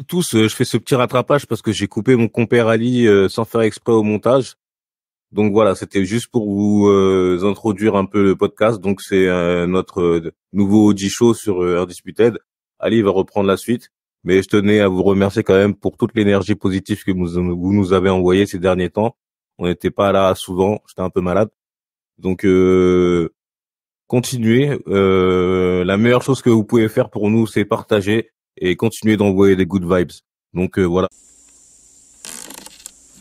tous, je fais ce petit rattrapage parce que j'ai coupé mon compère Ali sans faire exprès au montage. Donc voilà, c'était juste pour vous introduire un peu le podcast. Donc c'est notre nouveau OG show sur Undisputed. Ali va reprendre la suite, mais je tenais à vous remercier quand même pour toute l'énergie positive que vous nous avez envoyée ces derniers temps. On n'était pas là souvent, j'étais un peu malade. Donc continuez. La meilleure chose que vous pouvez faire pour nous, c'est partager et continuer d'envoyer des good vibes. Donc voilà.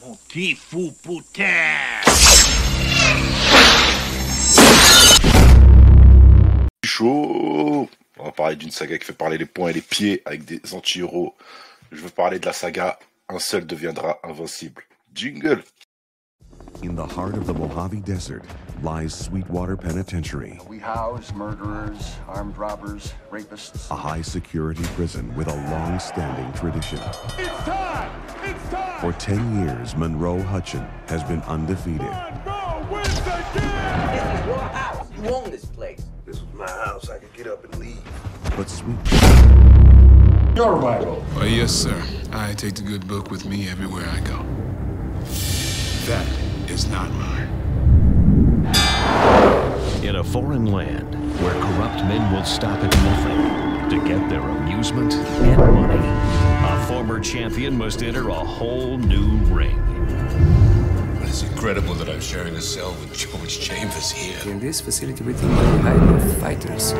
Mon petit fou putain. Chaud. On va parler d'une saga qui fait parler les poings et les pieds avec des anti-héros. Je veux parler de la saga Un seul deviendra invincible. Jingle. In the heart of the Mojave Desert lies Sweetwater Penitentiary. We house murderers, armed robbers, rapists. A high-security prison with a long-standing tradition. It's time! It's time! For 10 years, Monroe Hutchin has been undefeated. Monroe wins again! This is your house. You own this place. This was my house. I could get up and leave. But Sweet... Your Bible. Well, yes, sir. I take the good book with me everywhere I go. That is not mine. In a foreign land where corrupt men will stop at nothing to get their amusement and money, a former champion must enter a whole new ring. It's incredible that I'm sharing a cell with George Chambers here. In this facility, we think we hide fighters.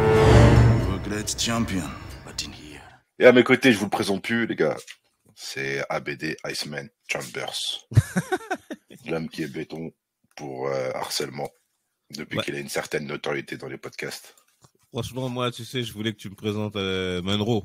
Great champion, but in here. Et à mes côtés, je vous le présente plus, les gars. C'est ABD Iceman Chambers. L'homme qui est béton pour harcèlement depuis qu'il a une certaine notoriété dans les podcasts. Franchement, moi, tu sais, je voulais que tu me présentes Monroe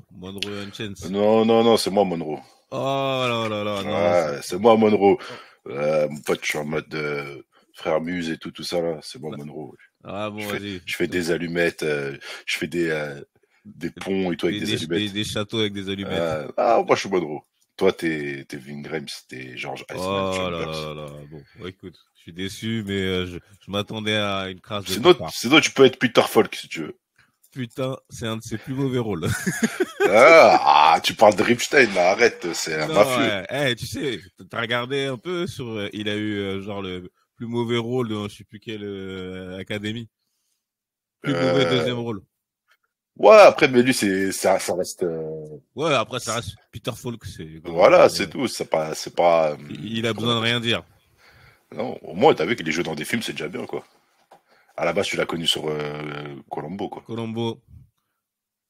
Hutchins. Non, c'est moi Monroe. Oh là là là, non. Ouais, c'est moi Monroe. Mon pote, je suis en mode frère Muse et tout ça là. C'est moi Monroe. Ah bon, vas-y. Je fais des allumettes, je fais des ponts et tout avec des allumettes. Des châteaux avec des allumettes. Moi je suis Monroe. Toi, t'es Vin Grimes, t'es George Iceman Chambers. Oh là. Bon, écoute, je suis déçu, mais je m'attendais à une crasse de Sinon, tu peux être Peter Falk si tu veux. Putain, c'est un de ses plus mauvais rôles. Tu parles de Ripstein, là, arrête, c'est un mafieux. Ouais. Tu sais, t'as regardé un peu sur... il a eu genre le plus mauvais rôle dans je sais plus quelle académie. Plus mauvais deuxième rôle. Ouais, après, mais lui, ça reste... Ouais, après, ça reste Peter Falk. Voilà, c'est tout. C'est pas... Il a besoin de rien dire. Non, au moins, t'as vu qu'il est joué dans des films, c'est déjà bien, quoi. À la base, tu l'as connu sur Columbo, quoi. Columbo.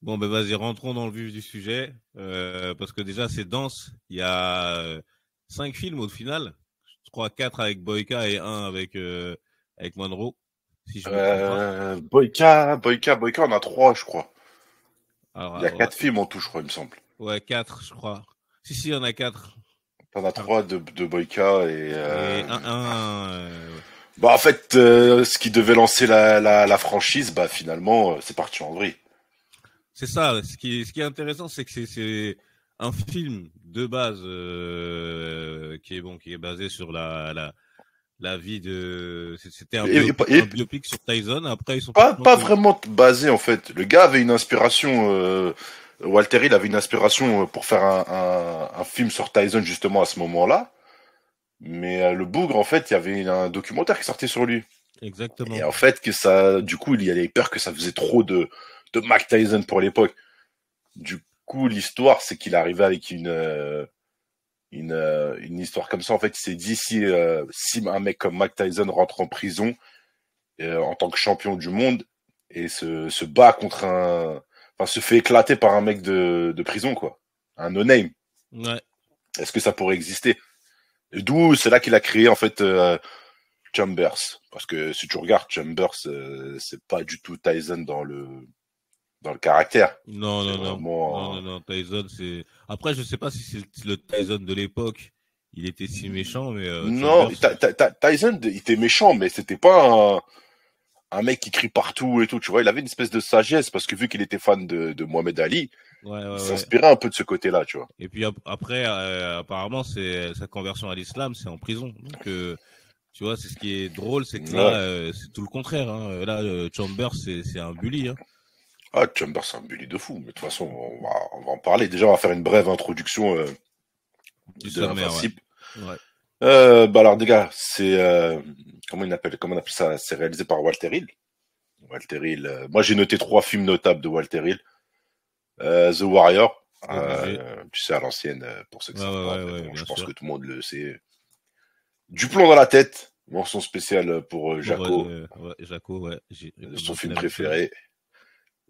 Bon, ben vas-y, rentrons dans le vif du sujet. Parce que déjà, c'est dense. Il y a 5 films au final. Je crois 4 avec Boyka et 1 avec Monroe. Si je me trompe pas. Boyka, on a 3, je crois. Alors, il y a 4 films en tout, je crois, il me semble. Ouais, 4, je crois. Si, il y en a 4. T'en as 3 de Boyka et un. Bah, en fait, ce qui devait lancer la franchise, bah, finalement, c'est parti en vrille. C'est ça. Ce qui est intéressant, c'est que c'est un film de base qui est basé sur la vie de. C'était un biopic sur Tyson. Après, ils sont pas vraiment basé en fait. Le gars avait une inspiration. Walter Hill avait une inspiration pour faire un film sur Tyson justement à ce moment-là. Mais le bougre, en fait, il y avait un documentaire qui sortait sur lui. Exactement. Et en fait, du coup, il y avait peur que ça faisait trop de Mike Tyson pour l'époque. Du coup, l'histoire, c'est qu'il arrivait avec une histoire comme ça. En fait, il s'est dit si un mec comme Mike Tyson rentre en prison en tant que champion du monde et se bat contre se fait éclater par un mec de prison, quoi. Un no-name. Ouais. Est-ce que ça pourrait exister? Et d'où, c'est là qu'il a créé, en fait, Chambers. Parce que si tu regardes Chambers, c'est pas du tout Tyson dans le caractère. Non, Tyson, c'est... Après, je sais pas si c'est le Tyson de l'époque, il était si méchant, mais... non, Tyson, il était méchant, mais c'était pas un mec qui crie partout et tout, tu vois. Il avait une espèce de sagesse, parce que vu qu'il était fan de Mohamed Ali, il s'inspirait un peu de ce côté-là, tu vois. Et puis après, apparemment, c'est sa conversion à l'islam, c'est en prison. Donc, tu vois, c'est ce qui est drôle, c'est que là, c'est tout le contraire. Hein. Là, Chambers, c'est un bully. Hein. Ah, Chambers, c'est un bully de fou, mais de toute façon, on va en parler. Déjà, on va faire une brève introduction de l'Invincible. Ouais. Bah alors, les gars, c'est... comment on appelle ça? C'est réalisé par Walter Hill. Walter Hill. Moi, j'ai noté 3 films notables de Walter Hill. The Warrior, tu sais, à l'ancienne, pour ceux qui savent pas. Bon, je pense que tout le monde le sait. Du plomb dans la tête, mention spéciale pour Jaco. Jaco, ouais. Son film préféré.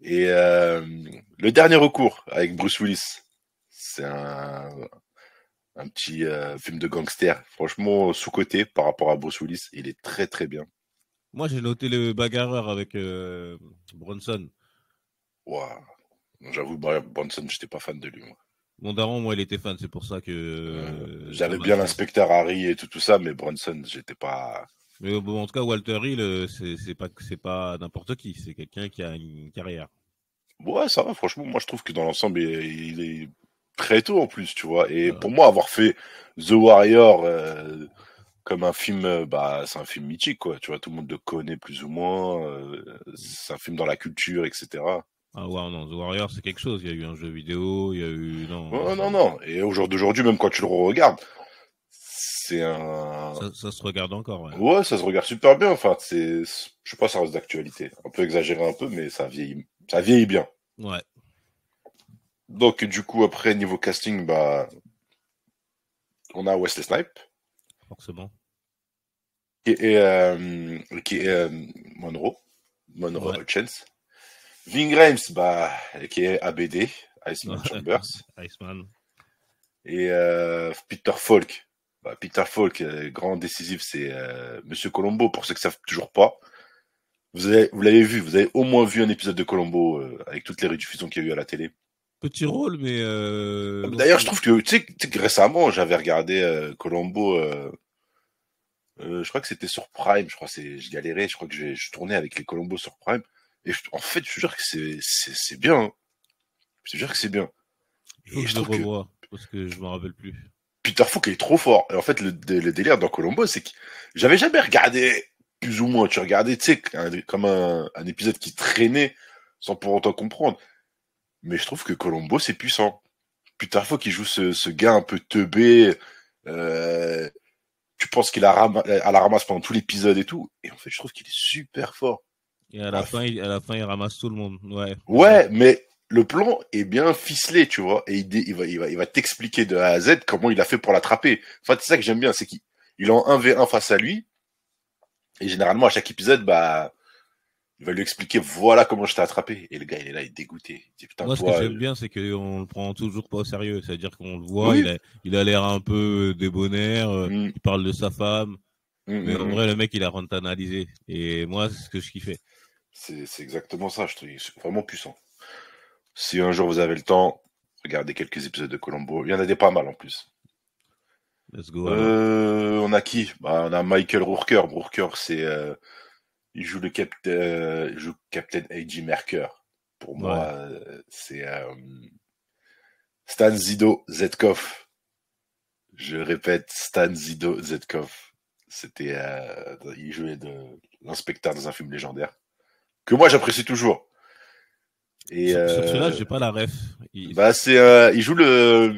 Et le dernier recours avec Bruce Willis, c'est un petit film de gangster, franchement sous-coté par rapport à Bruce Willis. Il est très très bien. Moi, j'ai noté le bagarreur avec Bronson. Wow. J'avoue, Bronson, j'étais pas fan de lui. Moi. Mon daron, moi, il était fan, c'est pour ça que... J'avais bien l'inspecteur Harry et tout ça, mais Bronson, j'étais pas... Mais bon, en tout cas, Walter Hill, c'est pas n'importe qui, c'est quelqu'un qui a une carrière. Ouais, ça va, franchement, moi je trouve que dans l'ensemble, il est très tôt en plus, tu vois. Et pour moi, avoir fait The Warrior comme un film, bah, c'est un film mythique, quoi. Tu vois, tout le monde le connaît plus ou moins. C'est un film dans la culture, etc. Ah ouais, non, The Warrior, c'est quelque chose. Il y a eu un jeu vidéo, il y a eu... Non. Et au jour d'aujourd'hui, même quand tu le regardes, c'est un... Ça se regarde encore, ouais. Ouais, ça se regarde super bien. Enfin, je sais pas, ça reste d'actualité. Un peu exagéré un peu, mais ça vieillit bien. Ouais. Donc, du coup, après, niveau casting, bah, on a Wesley Snipes. Forcément. Qui est Monroe Chance. Ving Rhames, bah, qui est ABD, Iceman Chambers. Iceman. Et Peter Falk. Bah, Peter Falk, grand décisif, c'est Monsieur Colombo, pour ceux qui savent toujours pas. Vous l'avez vu, vous avez au moins vu un épisode de Colombo avec toutes les rediffusions qu'il y a eu à la télé. Petit rôle, mais... D'ailleurs, je trouve que, tu sais que récemment, j'avais regardé Colombo... je crois que c'était sur Prime, je galérais, je crois que je tournais avec les Colombo sur Prime. Et en fait, je te jure que c'est bien. Hein. Je te jure que c'est bien. Il faut que je le revoie, parce que je m'en rappelle plus. Peter Falk est trop fort. Et en fait, le délire dans Colombo, c'est que j'avais jamais regardé, plus ou moins, tu regardais, tu sais, comme un épisode qui traînait sans pour autant comprendre. Mais je trouve que Colombo, c'est puissant. Peter Falk, il joue ce gars un peu teubé, tu penses qu'il a à la ramasse pendant tout l'épisode et tout. Et en fait, je trouve qu'il est super fort. Et à la fin, il ramasse tout le monde. Ouais. Ouais, mais le plan est bien ficelé, tu vois. Et il va t'expliquer de A à Z comment il a fait pour l'attraper. En fait, c'est ça que j'aime bien, c'est qu'il est en 1v1 face à lui. Et généralement, à chaque épisode, bah, il va lui expliquer, voilà comment je t'ai attrapé. Et le gars, il est là, il est dégoûté. Il dit, putain, moi, ce que j'aime bien, c'est qu'on le prend toujours pas au sérieux. C'est-à-dire qu'on le voit, oui. il a l'air un peu débonnaire, il parle de sa femme. Mais en vrai, le mec, il a rendu analysé. Et moi, c'est ce que je kiffais. C'est exactement ça, je trouve. C'est vraiment puissant. Si un jour vous avez le temps, regardez quelques épisodes de Colombo. Il y en a des pas mal en plus. Let's go. On a qui? Bah, on a Michael Rooker. Rooker, c'est... il joue le Captain A.J. Merker. Pour moi, c'est Stan Zido Zetkov. Je répète, Stan Zido Zetkov. C'était... il jouait l'inspecteur dans un film légendaire. Que moi, j'apprécie toujours. Et sur celui-là, j'ai pas la ref. Bah, il joue le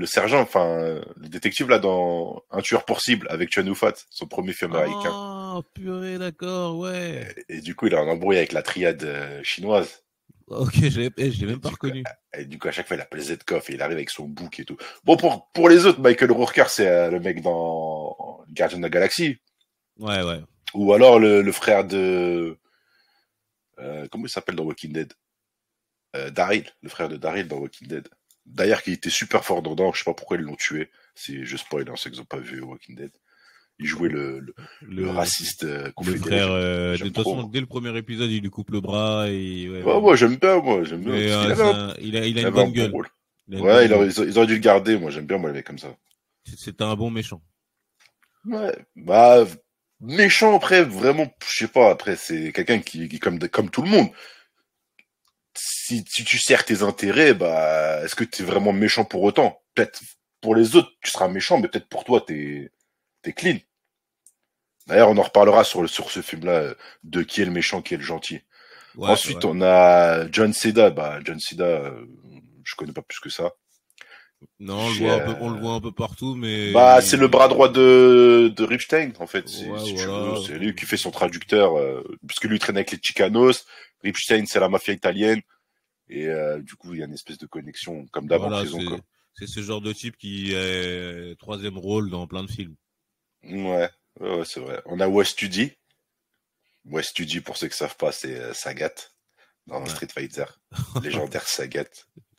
sergent, enfin, le détective là dans Un tueur pour cible avec Chow Yun-fat, son premier film américain. Ah, purée, d'accord, ouais. Et du coup, il a un embrouille avec la triade chinoise. Ok, je l'ai même pas reconnu. Et du coup, à chaque fois, il appelle Zetkov et il arrive avec son bouc et tout. Bon, pour les autres, Michael Rooker, c'est le mec dans Guardians of the Galaxy. Ouais. Ou alors le frère de... comment il s'appelle dans Walking Dead? Daryl, le frère de Daryl dans Walking Dead. D'ailleurs, qui était super fort dedans, je sais pas pourquoi ils l'ont tué. Je spoil, hein, ceux qui n'ont pas vu Walking Dead. Il jouait le raciste confédéré. Le frère, de toute façon, dès le premier épisode, il lui coupe le bras et... Ouais, moi, j'aime bien. Il a une bonne gueule. Ouais, ils auraient dû le garder, moi, j'aime bien, moi, les mecs comme ça. C'était un bon méchant. Ouais, bah... Méchant, après, vraiment, je sais pas, après, c'est quelqu'un qui comme tout le monde. Si tu sers tes intérêts, bah, est-ce que t'es vraiment méchant pour autant? Peut-être pour les autres, tu seras méchant, mais peut-être pour toi, t'es clean. D'ailleurs, on en reparlera sur ce film-là, de qui est le méchant, qui est le gentil. Ouais, Ensuite, on a John Cena. John Cena, je connais pas plus que ça. Non, on le voit un peu partout, mais. C'est le bras droit de Ripstein, en fait. Si tu veux, c'est lui qui fait son traducteur, parce que lui il traîne avec les Chicanos. Ripstein, c'est la mafia italienne. Et du coup, il y a une espèce de connexion, comme d'hab en prison. C'est ce genre de type qui est troisième rôle dans plein de films. Ouais, c'est vrai. On a West Studi. West Studi, pour ceux qui savent pas, c'est Sagat dans Street Fighter. Légendaire Sagat.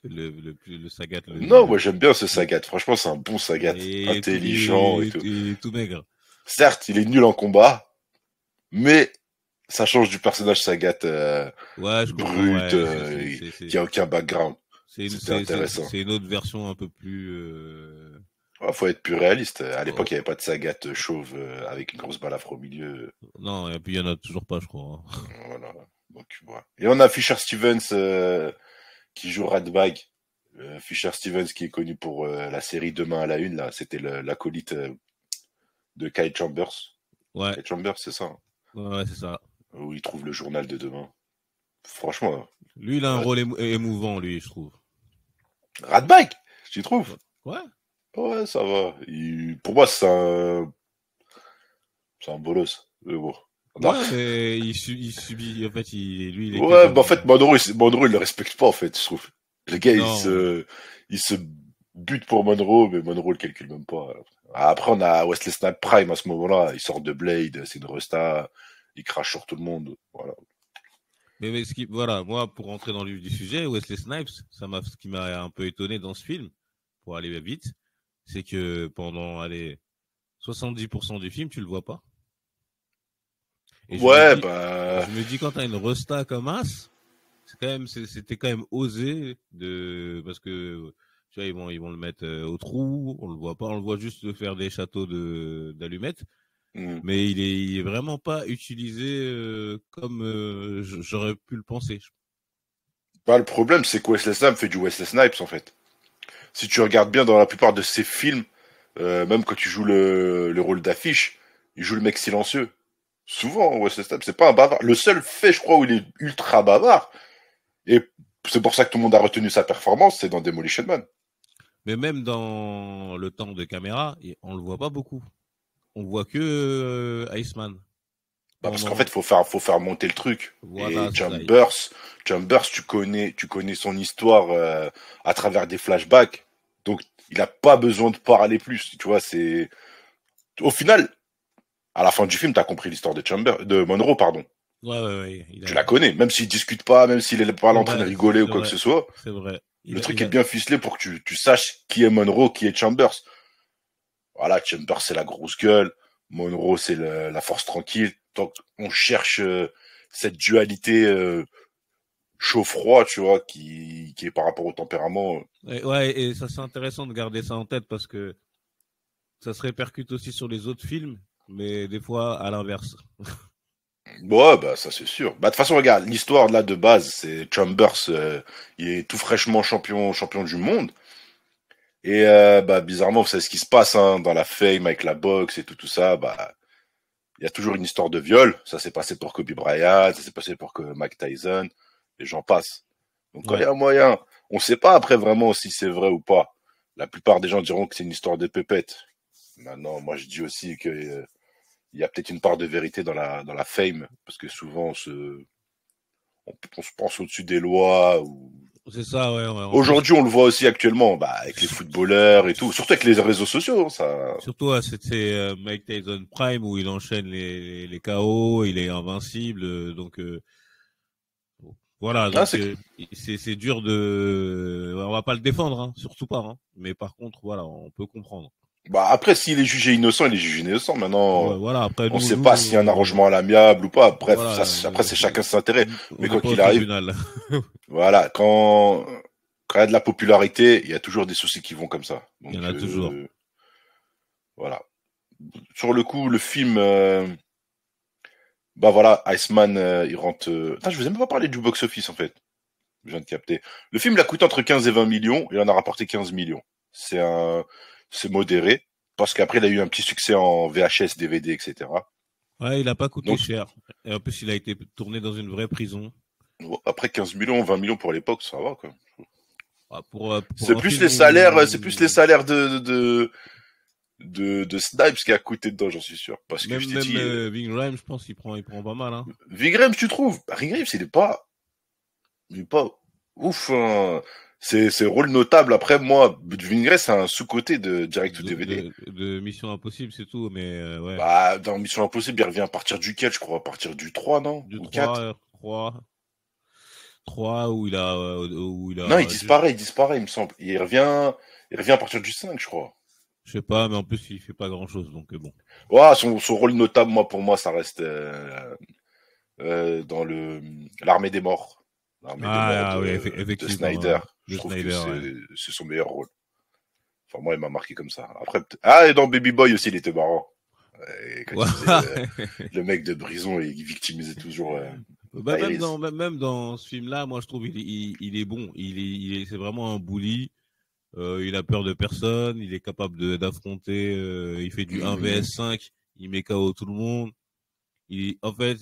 Le Sagat. Non, moi j'aime bien ce Sagat. Franchement, c'est un bon Sagat. Intelligent et tout. Et tout maigre. Certes, il est nul en combat, mais ça change du personnage Sagat brut, qui a aucun background. C'est intéressant. C'est une autre version un peu plus... faut être plus réaliste. À l'époque, il n'y avait pas de Sagat chauve avec une grosse balafre au milieu. Non, et puis il n'y en a toujours pas, je crois. Voilà. Donc, voilà. Et on a Fisher Stevens qui joue Ratbag. Fisher Stevens qui est connu pour la série Demain à la Une. Là, c'était l'acolyte de Kyle Chambers. Ouais. Kyle Chambers, c'est ça. Ouais, c'est ça. Où il trouve le journal de demain. Franchement. Lui, il a un rôle émouvant, lui, je trouve. Ratbag, tu trouves? Ouais. Ouais, ça va. Pour moi, c'est un bolos. Mais bon. Ouais, mais il subit, en fait, lui, il est. Ouais, en fait, Monroe, il le respecte pas, en fait, je trouve. Le gars, il se bute pour Monroe, mais Monroe le calcule même pas. Après, on a Wesley Snipes Prime à ce moment-là. Il sort de Blade, c'est une resta. Il crache sur tout le monde. Voilà. Mais voilà, moi, pour rentrer dans le vif du sujet, Wesley Snipes, ce qui m'a un peu étonné dans ce film, pour aller vite, c'est que pendant, 70% du film, tu le vois pas. Et je me dis, quand t'as une resta comme As, c'était quand même osé parce que, tu vois, ils vont le mettre au trou, on le voit pas, on le voit juste faire des châteaux d'allumettes. Mais il est vraiment pas utilisé comme j'aurais pu le penser. Le problème, c'est que Wesley Snipes fait du Wesley Snipes, en fait. Si tu regardes bien dans la plupart de ses films, même quand tu joues le rôle d'affiche, il joue le mec silencieux. Souvent, Wesley Snipes, c'est pas un bavard. Le seul fait, je crois, où il est ultra bavard, et c'est pour ça que tout le monde a retenu sa performance, c'est dans Demolition Man. Mais même dans le temps de caméra, on le voit pas beaucoup. On voit que Iceman. Parce qu'en fait, faut faire monter le truc. Voilà, et Chambers, tu connais son histoire à travers des flashbacks. Donc, il a pas besoin de parler plus. Tu vois, c'est au final, à la fin du film, t'as compris l'histoire de Monroe, pardon. Ouais. Tu la connais, même s'il discute pas, même s'il est pas là en train de rigoler ou quoi que ce soit. C'est vrai. Le truc est bien ficelé pour que tu saches qui est Monroe, qui est Chambers. Voilà, Chambers, c'est la grosse gueule. Monroe, c'est la force tranquille. Donc, on cherche cette dualité chaud-froid, tu vois, qui est par rapport au tempérament. Et ça, c'est intéressant de garder ça en tête parce que ça se répercute aussi sur les autres films, mais des fois à l'inverse. Ouais, ça c'est sûr. De toute façon, regarde, l'histoire là de base, c'est Chambers, il est tout fraîchement champion du monde. Et bizarrement, vous savez ce qui se passe dans la fame avec la boxe et tout ça. Il y a toujours une histoire de viol. Ça s'est passé pour Kobe Bryant, ça s'est passé pour Mike Tyson. Les gens passent. Donc quand il y a un moyen, on sait pas après vraiment si c'est vrai ou pas. La plupart des gens diront que c'est une histoire de pépette. Maintenant, moi je dis aussi que il y a peut-être une part de vérité dans la fame, parce que souvent on se pense au-dessus des lois. C'est ça, ouais. Aujourd'hui, on le voit aussi actuellement, avec les footballeurs et tout, surtout avec les réseaux sociaux. Ça. Surtout, c'était Mike Tyson Prime où il enchaîne les KO, il est invincible, donc voilà. Donc, c'est dur on va pas le défendre, surtout pas. Mais par contre, voilà, on peut comprendre. Après, s'il est jugé innocent, il est jugé innocent. Maintenant, après, on sait pas s'il y a un arrangement à l'amiable ou pas. Bref, après, c'est chacun ses intérêts. Mais quoi qu'il arrive, voilà, quand il y a de la popularité, il y a toujours des soucis qui vont comme ça. Donc, il y en a toujours. Voilà. Sur le coup, le film, voilà, Iceman, il rentre. Je vous ai même pas parlé du box-office en fait. Je viens de capter. Le film, il a coûté entre 15 et 20 millions et il en a rapporté 15 millions. C'est modéré, parce qu'après, il a eu un petit succès en VHS, DVD, etc. Ouais, il a pas coûté cher. Et en plus, il a été tourné dans une vraie prison. Après 15 millions, 20 millions pour l'époque, ça va quoi. Ah, pour c'est plus les salaires, c'est plus les salaires de Snipes qui a coûté dedans, j'en suis sûr. Parce que même, je t'ai dit, Ving Rhames, je pense qu'il prend pas mal. Hein. Ving Rhames, tu trouves? Ving Rhames, il est pas ouf. Hein. C'est rôle notable. Après, moi, Ving Rhames, c'est un sous-côté de Direct to DVD. De Mission Impossible, c'est tout, mais ouais. Bah, dans Mission Impossible, il revient à partir duquel, je crois, à partir du 3, non? Du ou 3 où il a Non, il disparaît, il me semble. Il revient à partir du 5, je crois. Je sais pas, mais en plus, il fait pas grand chose, donc bon. Ouais, son rôle notable, pour moi, ça reste dans l'Armée des Morts. Oui, effectivement. De Snyder. Je de trouve Snyder, que c'est son meilleur rôle. Enfin, moi, il m'a marqué comme ça. Après, et dans Baby Boy aussi, il était marrant. Et quand il disait, le mec de Brison, il victimisait toujours. Même dans ce film-là, moi, je trouve il est bon. C'est vraiment un bully. Il a peur de personne. Il est capable d'affronter. Il fait du 1 vs 5. Il met KO tout le monde. En fait,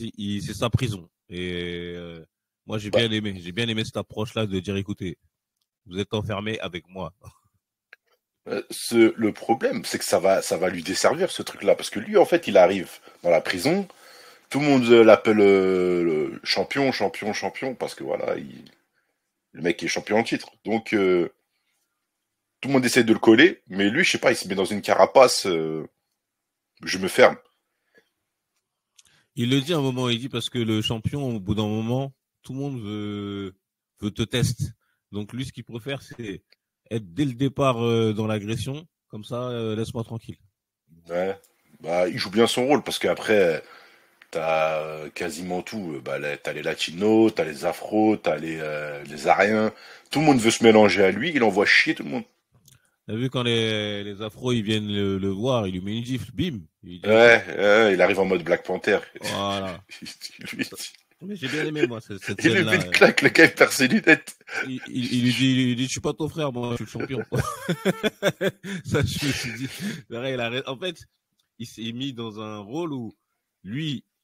c'est sa prison. Et moi, j'ai bien aimé. J'ai bien aimé cette approche-là de dire, écoutez, vous êtes enfermé avec moi. Le problème, c'est que ça va lui desservir ce truc-là, parce que lui, en fait, il arrive dans la prison. Tout le monde l'appelle le champion, parce que voilà, le mec est champion en titre. Donc, tout le monde essaie de le coller, mais lui, je sais pas, il se met dans une carapace. Je me ferme. Il le dit à un moment, il dit parce que le champion, au bout d'un moment, tout le monde veut te tester. Donc lui, ce qu'il préfère, c'est être dès le départ dans l'agression, comme ça, laisse-moi tranquille. Ouais, bah il joue bien son rôle, parce qu'après, t'as quasiment tout. T'as les latinos, t'as les afros, t'as les ariens. Tout le monde veut se mélanger à lui, il envoie chier tout le monde. T'as vu quand les afros ils viennent le voir, il lui met une gifle, bim. Il arrive en mode Black Panther. Voilà. Mais j'ai bien aimé moi cette il lui met une claque, le gars il perd ses lunettes. Il lui dit je suis pas ton frère, moi je suis le champion. Ça je me suis dit. En fait, il s'est mis dans un rôle où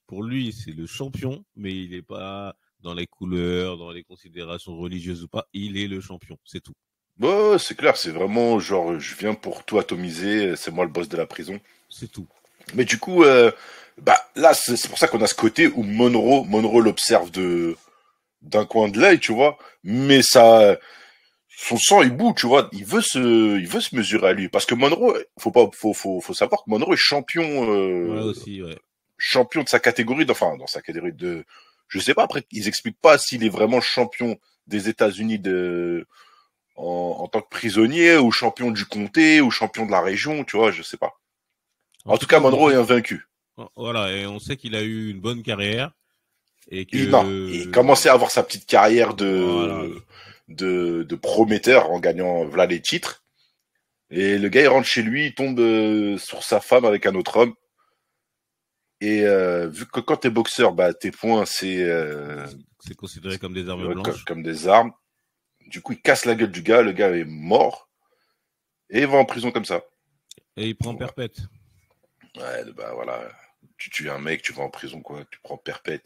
pour lui c'est le champion, mais il est pas dans les couleurs, dans les considérations religieuses ou pas. Il est le champion, c'est tout. Ouais, c'est clair, c'est vraiment genre je viens pour tout atomiser, c'est moi le boss de la prison. C'est tout. Mais du coup, là, c'est pour ça qu'on a ce côté où Monroe l'observe d'un coin de l'œil, tu vois. Mais son sang il bout, tu vois. Il veut se mesurer à lui, parce que Monroe, faut savoir que Monroe est champion, champion de sa catégorie, dans sa catégorie de, je sais pas. Après, ils expliquent pas s'il est vraiment champion des États-Unis en tant que prisonnier, ou champion du comté, ou champion de la région, tu vois, je sais pas. En tout cas, Monroe est invaincu. Voilà, et on sait qu'il a eu une bonne carrière. Et que... il commençait à avoir sa petite carrière de prometteur en gagnant les titres. Et le gars, il rentre chez lui, il tombe sur sa femme avec un autre homme. Et vu que quand t'es boxeur, tes poings, c'est considéré comme des armes blanches. Comme des armes. Du coup, il casse la gueule du gars, le gars est mort. Et il va en prison comme ça. Et il prend perpète. Ouais, voilà. Tu tues un mec, tu vas en prison, quoi. Tu prends perpète.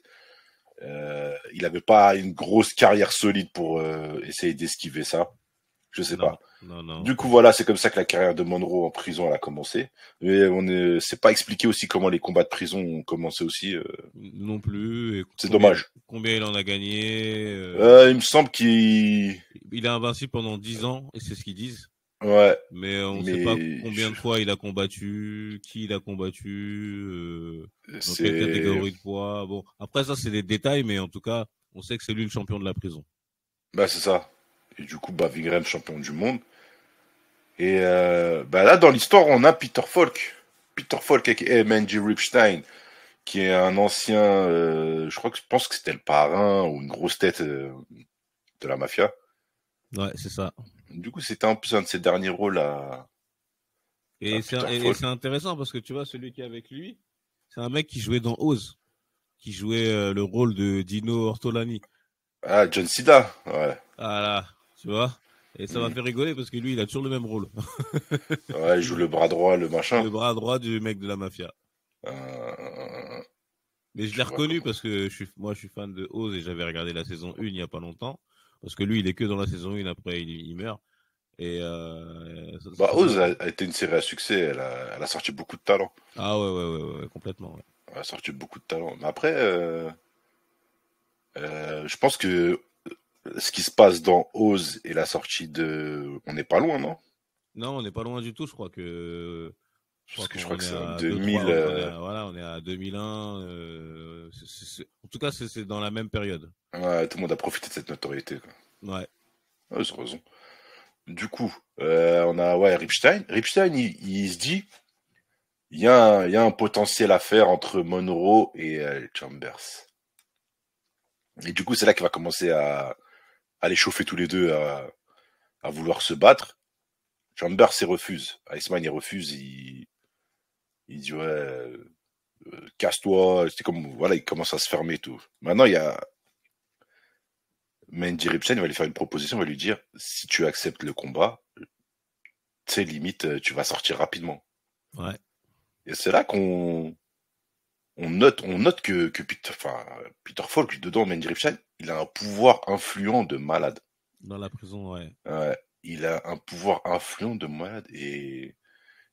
Il avait pas une grosse carrière solide pour essayer d'esquiver ça. Je sais pas. Non. Du coup, voilà, c'est comme ça que la carrière de Monroe en prison, elle a commencé. Mais c'est pas expliqué aussi comment les combats de prison ont commencé aussi. Non plus. Et c'est dommage. Combien il en a gagné il me semble qu'il est invincible pendant 10 ans, et c'est ce qu'ils disent. Ouais. Mais on ne sait pas combien de fois il a combattu, qui il a combattu, dans quelle catégorie de poids. Bon, après ça c'est des détails, mais en tout cas, on sait que c'est lui le champion de la prison. C'est ça. Et du coup, Ving Rhames champion du monde. Et là, dans l'histoire, on a Peter Falk aka Mandy Ripstein, qui est un ancien, je pense que c'était le parrain ou une grosse tête de la mafia. Ouais, c'est ça. Du coup, c'était un peu un de ses derniers rôles Et c'est intéressant parce que tu vois, celui qui est avec lui, c'est un mec qui jouait dans Oz, qui jouait le rôle de Dino Ortolani. Ah, John Cena, ouais. Voilà, tu vois. Et ça m'a fait rigoler parce que lui, il a toujours le même rôle. Ouais, il joue le bras droit, le machin. Le bras droit du mec de la mafia. Mais je l'ai reconnu parce que moi, je suis fan de Oz et j'avais regardé la saison 1 il y a pas longtemps. Parce que lui, il est que dans la saison 1, après, il meurt. Et Oz a été une série à succès, elle a sorti beaucoup de talent. Ah ouais, complètement. Ouais. Elle a sorti beaucoup de talent. Mais après, je pense que ce qui se passe dans Oz et la sortie de... On n'est pas loin, non? Non, on n'est pas loin du tout, je crois que... Je crois que c'est en 2000. 2000. On est à 2001. En tout cas, c'est dans la même période. Ouais, tout le monde a profité de cette notoriété. Quoi. Ouais. Ouais, c'est raison. Du coup, on a Ripstein. Ripstein, il se dit, il y a un potentiel à faire entre Monroe et Chambers. Et du coup, c'est là qu'il va commencer à les chauffer tous les deux, à vouloir se battre. Chambers, il refuse. Iceman, il refuse. Il dit ouais, casse-toi. C'est comme voilà, il commence à se fermer et tout. Maintenant, il y a Mendy Ripstein, il va lui faire une proposition, il va lui dire si tu acceptes le combat, tu sais, limite, tu vas sortir rapidement. Ouais. Et c'est là qu'on note que Peter Falk, dedans, Mendy Ripstein, il a un pouvoir influent de malade. Dans la prison, ouais. Ouais. Il a un pouvoir influent de malade et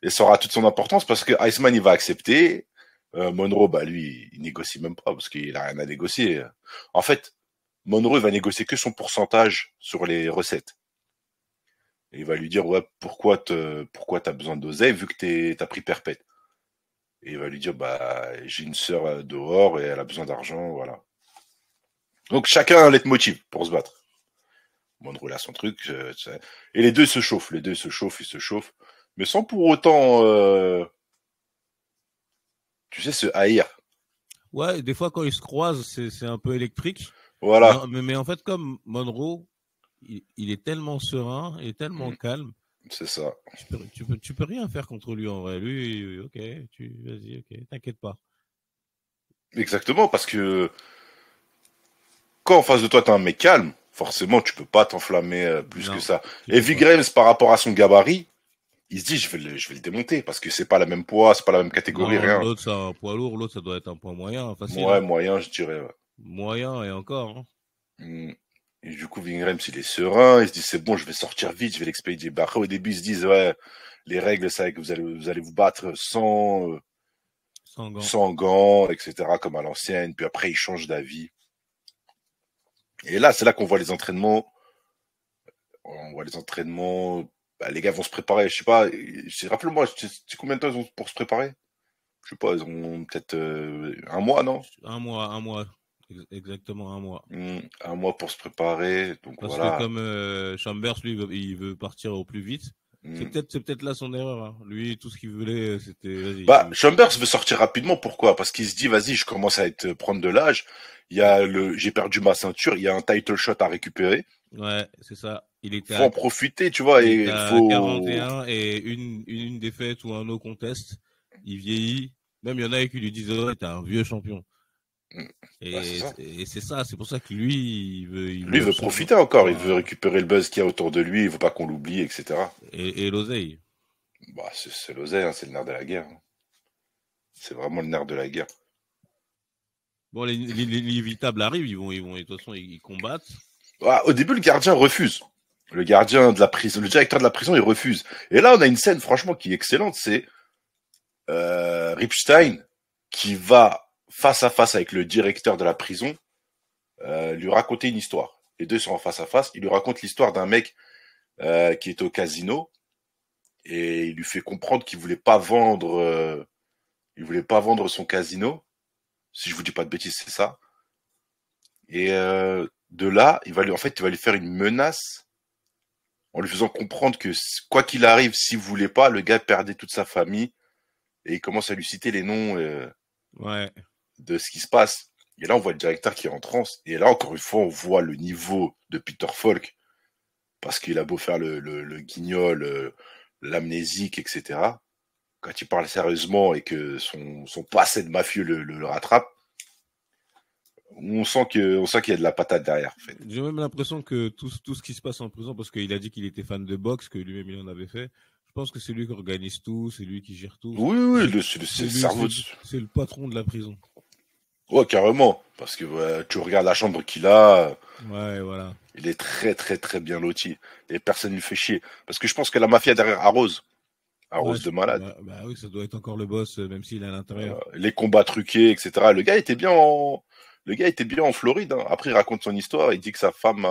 ça aura toute son importance parce que Iceman, il va accepter. Monroe, lui, il négocie même pas parce qu'il a rien à négocier. En fait, Monroe, il va négocier que son pourcentage sur les recettes. Et il va lui dire, ouais, pourquoi t'as besoin d'oseille vu que t'as pris perpète. Et il va lui dire, j'ai une sœur dehors et elle a besoin d'argent, voilà. Donc, chacun a un leitmotiv pour se battre. Monroe, il a son truc. Et les deux se chauffent. Ils se chauffent. Mais sans pour autant, tu sais, se haïr. Ouais, des fois, quand ils se croisent, c'est un peu électrique. Voilà. Mais en fait, comme Monroe, il est tellement serein, il est tellement calme. C'est ça. Tu peux rien faire contre lui, en vrai. Lui, ok, vas-y, ok, t'inquiète pas. Exactement, parce que quand en face de toi, t'as un mec calme, forcément, tu peux pas t'enflammer plus que ça. Et Vigrems, par rapport à son gabarit, il se dit, je vais le démonter, parce que c'est pas la même poids, c'est pas la même catégorie, rien. L'autre, c'est un poids lourd, l'autre, ça doit être un poids moyen, facile. Ouais, moyen, je dirais. Ouais. Moyen, et encore. Hein. Et du coup, Vigrems, il est serein, il se dit, c'est bon, je vais sortir vite, je vais l'expédier. Au début, ils se disent, ouais, les règles, c'est que vous allez vous battre sans gants, etc., comme à l'ancienne. Puis après, ils changent d'avis. Et là, c'est là qu'on voit les entraînements. Les gars vont se préparer. Je sais pas. Rappelle-moi, c'est combien de temps ils ont pour se préparer? Je sais pas. Ils ont peut-être un mois, non? Un mois. Exactement un mois. Un mois pour se préparer. Donc parce voilà. Que comme Chambers, lui, il veut partir au plus vite. C'est peut-être là son erreur. Hein. Lui, tout ce qu'il voulait, c'était. Chambers veut sortir rapidement. Pourquoi? Parce qu'il se dit, vas-y, je commence à prendre de l'âge. J'ai perdu ma ceinture. Il y a un title shot à récupérer. Ouais, c'est ça. Faut en profiter, tu vois. Il faut 41 et une défaite ou un no contest. Il vieillit. Même il y en a qui lui disent, oh, t'es un vieux champion. Et c'est ça. C'est pour ça que lui, il veut profiter encore. Il veut récupérer le buzz qu'il y a autour de lui. Il veut pas qu'on l'oublie, etc. Et l'oseille. C'est l'oseille, hein, c'est le nerf de la guerre. C'est vraiment le nerf de la guerre. Bon, l'évitable arrive. De toute façon, ils combattent. Au début, le gardien refuse. Le gardien de la prison, le directeur de la prison, il refuse. Et là, on a une scène, franchement, qui est excellente. C'est Ripstein qui va face à face avec le directeur de la prison lui raconter une histoire. Les deux sont en face à face. Il lui raconte l'histoire d'un mec qui est au casino et il lui fait comprendre qu'il voulait pas vendre son casino. Si je vous dis pas de bêtises, c'est ça. Et de là, il va lui faire une menace en lui faisant comprendre que quoi qu'il arrive, s'il voulait pas, le gars perdait toute sa famille et il commence à lui citer les noms de ce qui se passe. Et là, on voit le directeur qui est en transe. Et là, encore une fois, on voit le niveau de Peter Falk parce qu'il a beau faire le guignol, l'amnésique, etc. Quand il parle sérieusement et que son passé de mafieux le rattrape, on sent qu'il y a de la patate derrière. En fait. J'ai même l'impression que tout ce qui se passe en prison, parce qu'il a dit qu'il était fan de boxe, que lui-même il en avait fait, je pense que c'est lui qui organise tout, c'est lui qui gère tout. Oui, c'est le cerveau. C'est le patron de la prison. Ouais, carrément. Parce que tu regardes la chambre qu'il a. Ouais, voilà. Il est très, très, très bien loti. Et personne ne lui fait chier. Parce que je pense que la mafia derrière arrose. Arrose de malade. Bah oui, ça doit être encore le boss, même s'il est à l'intérieur. Les combats truqués, etc. Le gars était bien en Floride. Hein. Après, il raconte son histoire. Il dit que sa femme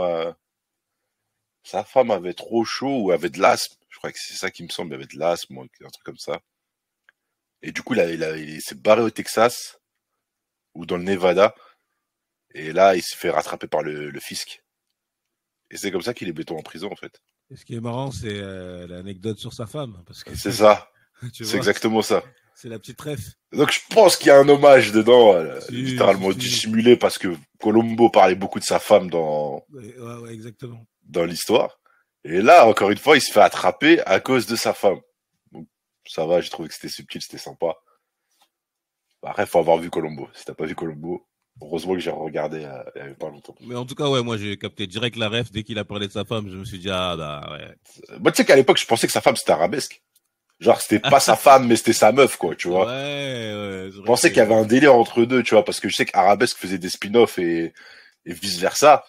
avait trop chaud ou avait de l'asthme. Je crois que c'est ça qui me semble. Il avait de l'asthme ou un truc comme ça. Et du coup, il s'est barré au Texas ou dans le Nevada. Et là, il s'est fait rattraper par le fisc. Et c'est comme ça qu'il est béton en prison, en fait. Et ce qui est marrant, c'est l'anecdote sur sa femme. Parce que c'est ça. C'est exactement ça. C'est la petite ref. Donc, je pense qu'il y a un hommage dedans, littéralement dissimulé, parce que Columbo parlait beaucoup de sa femme dans exactement. Dans l'histoire. Et là, encore une fois, il se fait attraper à cause de sa femme. Donc, ça va, j'ai trouvé que c'était subtil, c'était sympa. Après, faut avoir vu Columbo. Si t'as pas vu Columbo, heureusement que j'ai regardé il y avait pas longtemps. Mais en tout cas, ouais, moi j'ai capté direct la ref dès qu'il a parlé de sa femme. Je me suis dit, ah bah ouais. Moi, tu sais qu'à l'époque, je pensais que sa femme c'était arabesque. Genre, c'était pas sa femme, mais c'était sa meuf, quoi, tu vois. Ouais. Je pensais qu'il y avait un délire entre deux, tu vois, parce que je sais qu'Arabesque faisait des spin-offs et vice versa.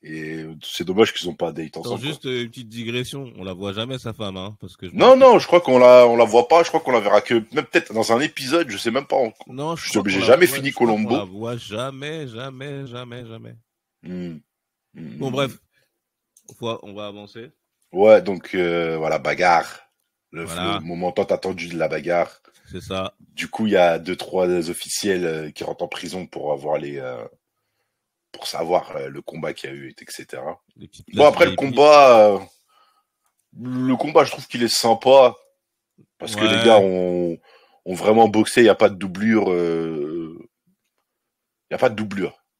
Et c'est dommage qu'ils ont pas date ensemble. Juste une petite digression, on la voit jamais sa femme, hein, parce que. Non, je crois qu'on la voit pas. Je crois qu'on la verra que même peut-être dans un épisode, je sais même pas. Non, j'ai jamais fini Columbo. On la voit jamais. Bon, bref, on va avancer. Ouais, donc voilà, bagarre. Le moment tant attendu de la bagarre. C'est ça. Du coup, il y a 2-3 officiels qui rentrent en prison pour avoir pour savoir le combat qu'il y a eu, etc. Bon, après le combat, je trouve qu'il est sympa parce que les gars ont vraiment boxé. Il y a pas de doublure.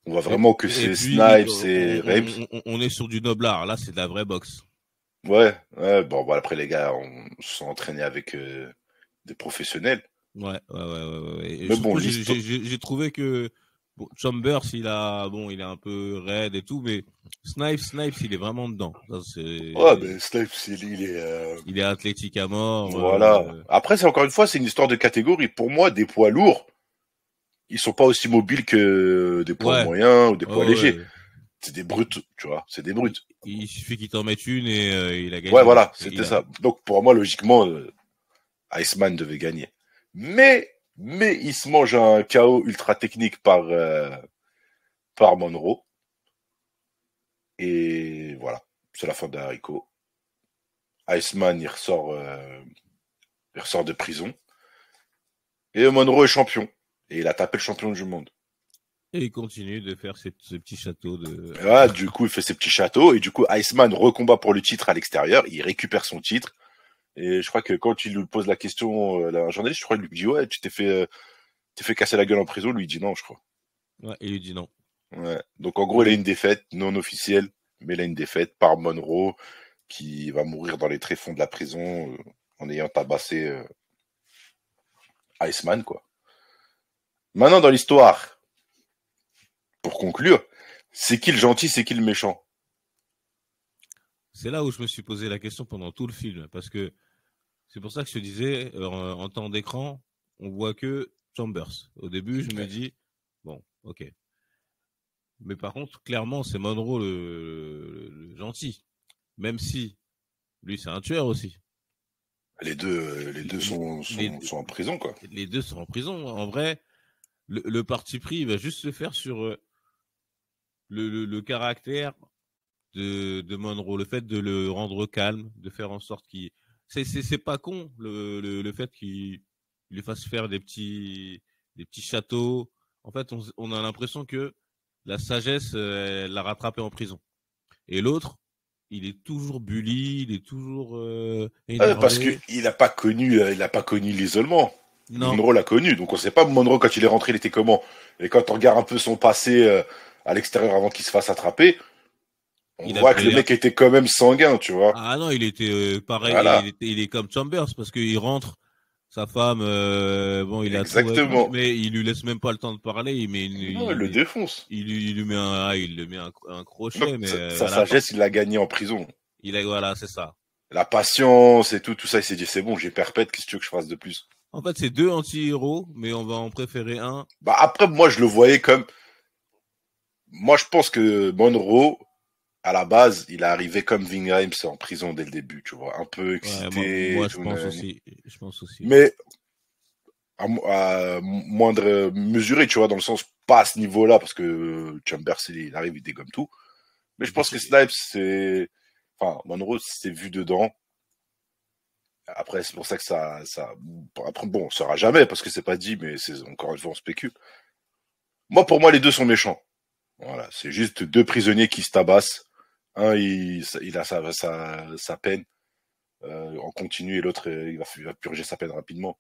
On voit vraiment que c'est Snipes et Rapes. On est sur du noblard. Là, c'est de la vraie boxe. Ouais. Bon, après les gars, on se sont entraînés avec des professionnels. Ouais. Mais bon, j'ai trouvé que Chambers, il est un peu raide et tout, mais Snipes, il est vraiment dedans. Ça, mais Snipes, il est athlétique à mort. Voilà. Après, c'est encore une fois, c'est une histoire de catégorie. Pour moi, des poids lourds, ils sont pas aussi mobiles que des poids moyens ou des poids légers. Ouais. C'est des brutes, tu vois. C'est des brutes. Il suffit qu'il t'en mette une et il a gagné. Ouais, voilà, c'était ça. Donc, pour moi, logiquement, Iceman devait gagner. Mais il se mange un KO ultra technique par Monroe. Et voilà, c'est la fin de Hariko. Iceman, il ressort de prison. Et Monroe est champion. Et il a tapé le champion du monde. Et il continue de faire ce petit château de... Ouais, du coup, il fait ses petits châteaux. Et du coup, Iceman recombat pour le titre à l'extérieur. Il récupère son titre. Et je crois que quand il lui pose la question, un journaliste, je crois qu'il lui dit, ouais, tu t'es fait casser la gueule en prison. Lui, il dit non, je crois. Ouais, il lui dit non. Ouais. Donc, en gros, il a une défaite non officielle, mais il a une défaite par Monroe, qui va mourir dans les tréfonds de la prison, en ayant tabassé Iceman, quoi. Maintenant, dans l'histoire, pour conclure, c'est qui le gentil, c'est qui le méchant? C'est là où je me suis posé la question pendant tout le film, parce que c'est pour ça que je te disais, en temps d'écran, on voit que Chambers. Au début, je me dis, bon, ok. Mais par contre, clairement, c'est Monroe le gentil. Même si, lui, c'est un tueur aussi. Les deux sont en prison, quoi. Les deux sont en prison. En vrai, le parti pris, il va juste se faire sur le caractère de Monroe, le fait de le rendre calme, de faire en sorte qu'il... C'est pas con, le fait qu'il lui fasse faire des petits châteaux. En fait, on a l'impression que la sagesse l'a rattrapé en prison. Et l'autre, il est toujours bully, il est toujours... parce qu'il n'a pas connu l'isolement. Non. Monroe l'a connu, donc on ne sait pas Monroe quand il est rentré, il était comment. Et quand on regarde un peu son passé à l'extérieur avant qu'il se fasse attraper, on voit que le mec était quand même sanguin, tu vois. Ah non, il était pareil, voilà. il est comme Chambers, parce qu'il rentre, sa femme, il a exactement. Tout, mais il lui laisse même pas le temps de parler, il le défonce. Il lui met un crochet, donc, mais sa sagesse, il l'a gagné en prison. Voilà, c'est ça. La patience et tout ça, il s'est dit c'est bon, j'ai perpète, qu'est-ce que tu veux que je fasse de plus? En fait, c'est deux anti-héros, mais on va en préférer un. Bah après, moi, je le voyais comme... Moi, je pense que Monroe, à la base, il est arrivé comme Ving Rhames en prison dès le début, tu vois. Un peu excité. Moi, je pense aussi. Je pense aussi. Mais à moindre mesuré, tu vois, dans le sens pas à ce niveau-là, parce que Chambers, il arrive, il dégomme tout. Mais je pense que Snipes, c'est... Enfin, Monroe, c'est vu dedans. Après, c'est pour ça que ça... Après, bon, on saura jamais, parce que c'est pas dit, mais c'est encore une fois, on spécule. Moi, pour moi, les deux sont méchants. Voilà, c'est juste deux prisonniers qui se tabassent. Un, il a sa peine en continu, et l'autre, il va purger sa peine rapidement.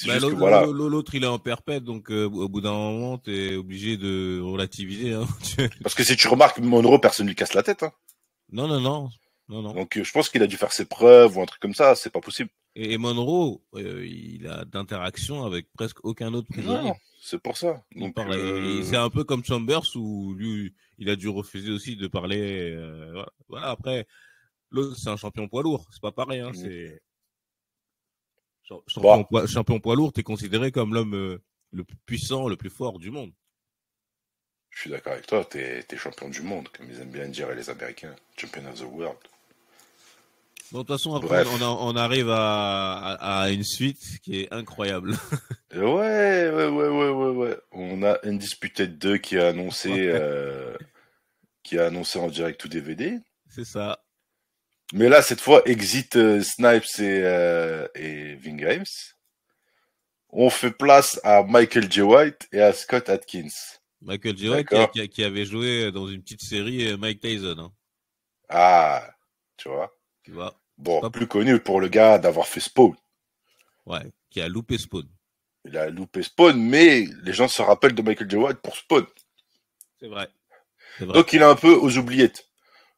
Bah, juste que, voilà. L'autre, il est en perpète, donc au bout d'un moment, t'es obligé de relativiser. Hein. Parce que si tu remarques, Monroe, personne lui casse la tête. Hein. Non. Donc je pense qu'il a dû faire ses preuves ou un truc comme ça, c'est pas possible. Et Monroe, il a d'interaction avec presque aucun autre prisonnier. Non, c'est pour ça. Donc c'est un peu comme Chambers où lui, il a dû refuser aussi de parler. Voilà, après, l'autre, c'est un champion poids lourd, c'est pas pareil. Hein, c'est champion poids lourd, t'es considéré comme l'homme le plus puissant, le plus fort du monde. Je suis d'accord avec toi, t'es champion du monde, comme ils aiment bien dire les Américains, champion of the world. Bon, de toute façon, après, on arrive à une suite qui est incroyable. Ouais. On a Undisputed 2 qui a annoncé en direct ou DVD. C'est ça. Mais là, cette fois, exit Snipes et Ving Rhames. On fait place à Michael J. White et à Scott Adkins. Michael J. White qui avait joué dans une petite série Mike Tyson. Hein. Ah, tu vois. Bon, plus connu pour le gars d'avoir fait Spawn. Ouais, qui a loupé Spawn. Il a loupé Spawn, mais les gens se rappellent de Michael J. White pour Spawn. C'est vrai. Donc il est un peu aux oubliettes.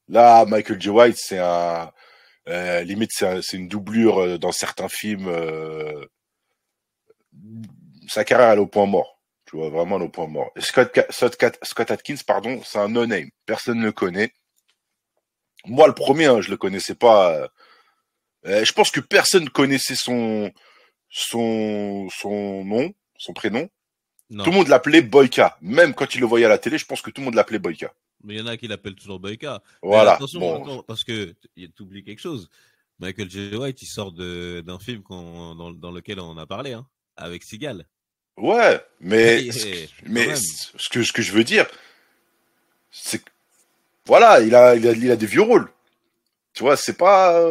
Là, Michael J. White, c'est limite, c'est une doublure dans certains films. Sa carrière, elle est au point mort. Tu vois, vraiment, elle est au point mort. Et Scott Adkins, pardon, c'est un no-name. Personne ne le connaît. Moi, le premier, je le connaissais pas. Je pense que personne connaissait son nom, son prénom. Non. Tout le monde l'appelait Boyka. Même quand il le voyait à la télé, je pense que tout le monde l'appelait Boyka. Mais il y en a qui l'appellent toujours Boyka. Voilà. Attention, bon. Parce que tu oublies quelque chose. Michael J. White, il sort d'un film dans lequel on a parlé, hein, avec Seagal. Ouais, mais ce que je veux dire, c'est que voilà, il a des vieux rôles. Tu vois, c'est pas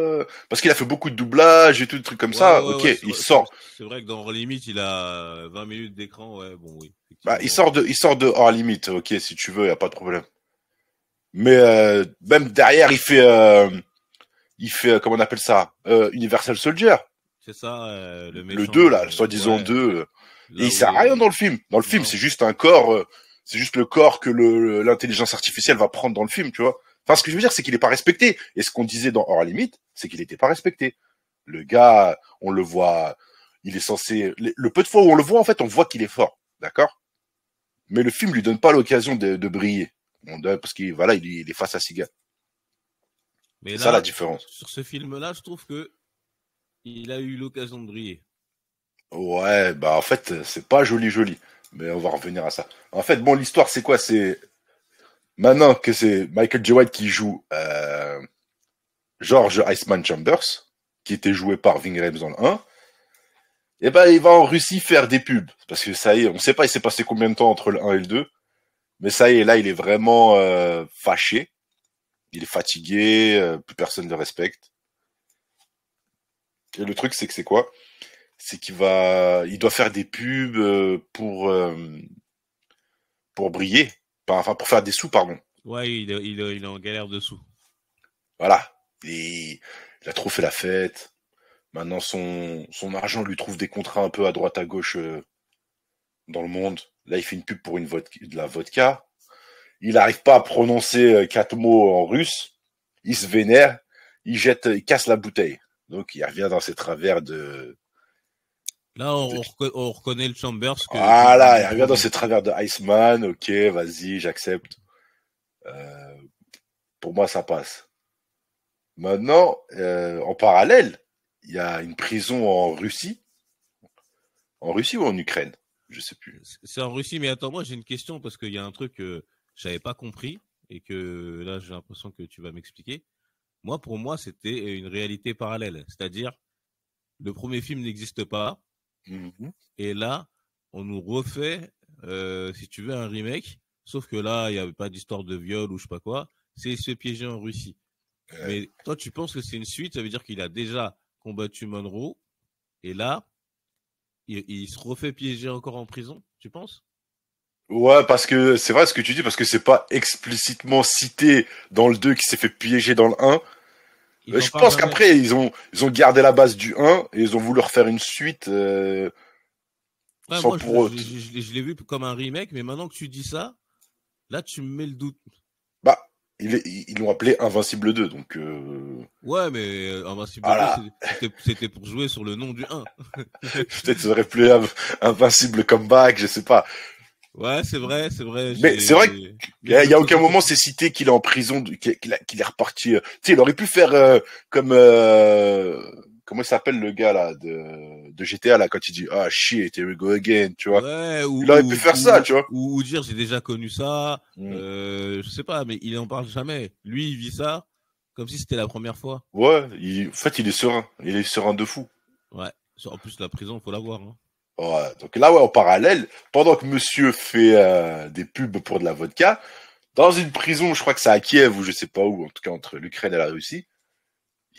parce qu'il a fait beaucoup de doublage et tout des trucs comme ça. Ok, il sort. C'est vrai que dans Hors Limite, il a 20 minutes d'écran. Ouais, bon, oui. Bah, il sort de Hors Limite. Ok, si tu veux, y a pas de problème. Mais même derrière, il fait comment on appelle ça, Universal Soldier. C'est ça, le 2 là, soi-disant 2. Et il sert à rien dans le film. Dans le film, c'est juste un corps, c'est juste le corps que l'intelligence artificielle va prendre dans le film, tu vois. Enfin, ce que je veux dire, c'est qu'il est pas respecté. Et ce qu'on disait dans Hors Limite, c'est qu'il était pas respecté. Le gars, on le voit, il est censé, le peu de fois où on le voit, en fait, on voit qu'il est fort. D'accord? Mais le film lui donne pas l'occasion de briller. Parce qu'il, voilà, il est face à Seagal. C'est ça la différence. Sur ce film-là, je trouve que il a eu l'occasion de briller. Ouais, bah en fait, c'est pas joli. Mais on va revenir à ça. En fait, bon, l'histoire, c'est quoi? C'est maintenant que c'est Michael J. White qui joue George Iceman Chambers, qui était joué par Ving Rhames dans le 1. Et ben, il va en Russie faire des pubs. Parce que ça y est, on sait pas il s'est passé combien de temps entre le 1 et le 2. Mais ça y est, là, il est vraiment fâché. Il est fatigué, plus personne ne le respecte. Et le truc, c'est que c'est quoi? C'est il doit faire des pubs pour briller. Enfin, pour faire des sous, pardon. Ouais, il est en galère de sous. Voilà. Il a trop fait la fête. Maintenant, son argent lui trouve des contrats un peu à droite à gauche dans le monde. Là, il fait une pub pour de la vodka. Il n'arrive pas à prononcer 4 mots en russe. Il se vénère. Il casse la bouteille. Donc, il revient dans ses travers de... Là, on reconnaît le Chambers. Voilà, il revient dans ses travers de Iceman. Ok, vas-y, j'accepte. Pour moi, ça passe. Maintenant, en parallèle, il y a une prison en Russie En Russie ou en Ukraine? Je sais plus. C'est en Russie, mais attends, moi j'ai une question parce qu'il y a un truc que j'avais pas compris et que là j'ai l'impression que tu vas m'expliquer. Moi, pour moi, c'était une réalité parallèle, c'est-à-dire le premier film n'existe pas et là on nous refait, si tu veux, un remake, sauf que là il y avait pas d'histoire de viol ou je sais pas quoi, c'est il se fait piéger en Russie. Mais toi, tu penses que c'est une suite, ça veut dire qu'il a déjà combattu Monroe et là il se refait piéger encore en prison, tu penses? Ouais, parce que c'est vrai ce que tu dis, parce que c'est pas explicitement cité dans le 2 qui s'est fait piéger dans le 1. Je pense qu'après, ils ont gardé la base du 1 et ils ont voulu refaire une suite Ouais, sans moi, pour je l'ai vu comme un remake, mais maintenant que tu dis ça, là, tu me mets le doute. Bah, ils l'ont appelé Invincible 2, donc... Ouais, mais Invincible 2, c'était pour jouer sur le nom du 1. Peut-être ça aurait pu Invincible Comeback, je sais pas. Ouais, c'est vrai. Mais c'est vrai qu'il y a aucun moment c'est cité qu'il est en prison, qu'il est reparti. Tu sais, il aurait pu faire comme comment il s'appelle le gars là de GTA là quand il dit ah shit here we go again, tu vois. Ouais, il aurait pu faire ça, tu vois. Ou dire j'ai déjà connu ça. Je sais pas, mais il en parle jamais. Lui, il vit ça comme si c'était la première fois. Ouais, en fait, il est serein. Il est serein de fou. Ouais. En plus, la prison, faut l'avoir. Hein. Ouais, donc là, ouais, en parallèle, pendant que monsieur fait des pubs pour de la vodka, dans une prison, je crois que c'est à Kiev ou je sais pas où, en tout cas entre l'Ukraine et la Russie,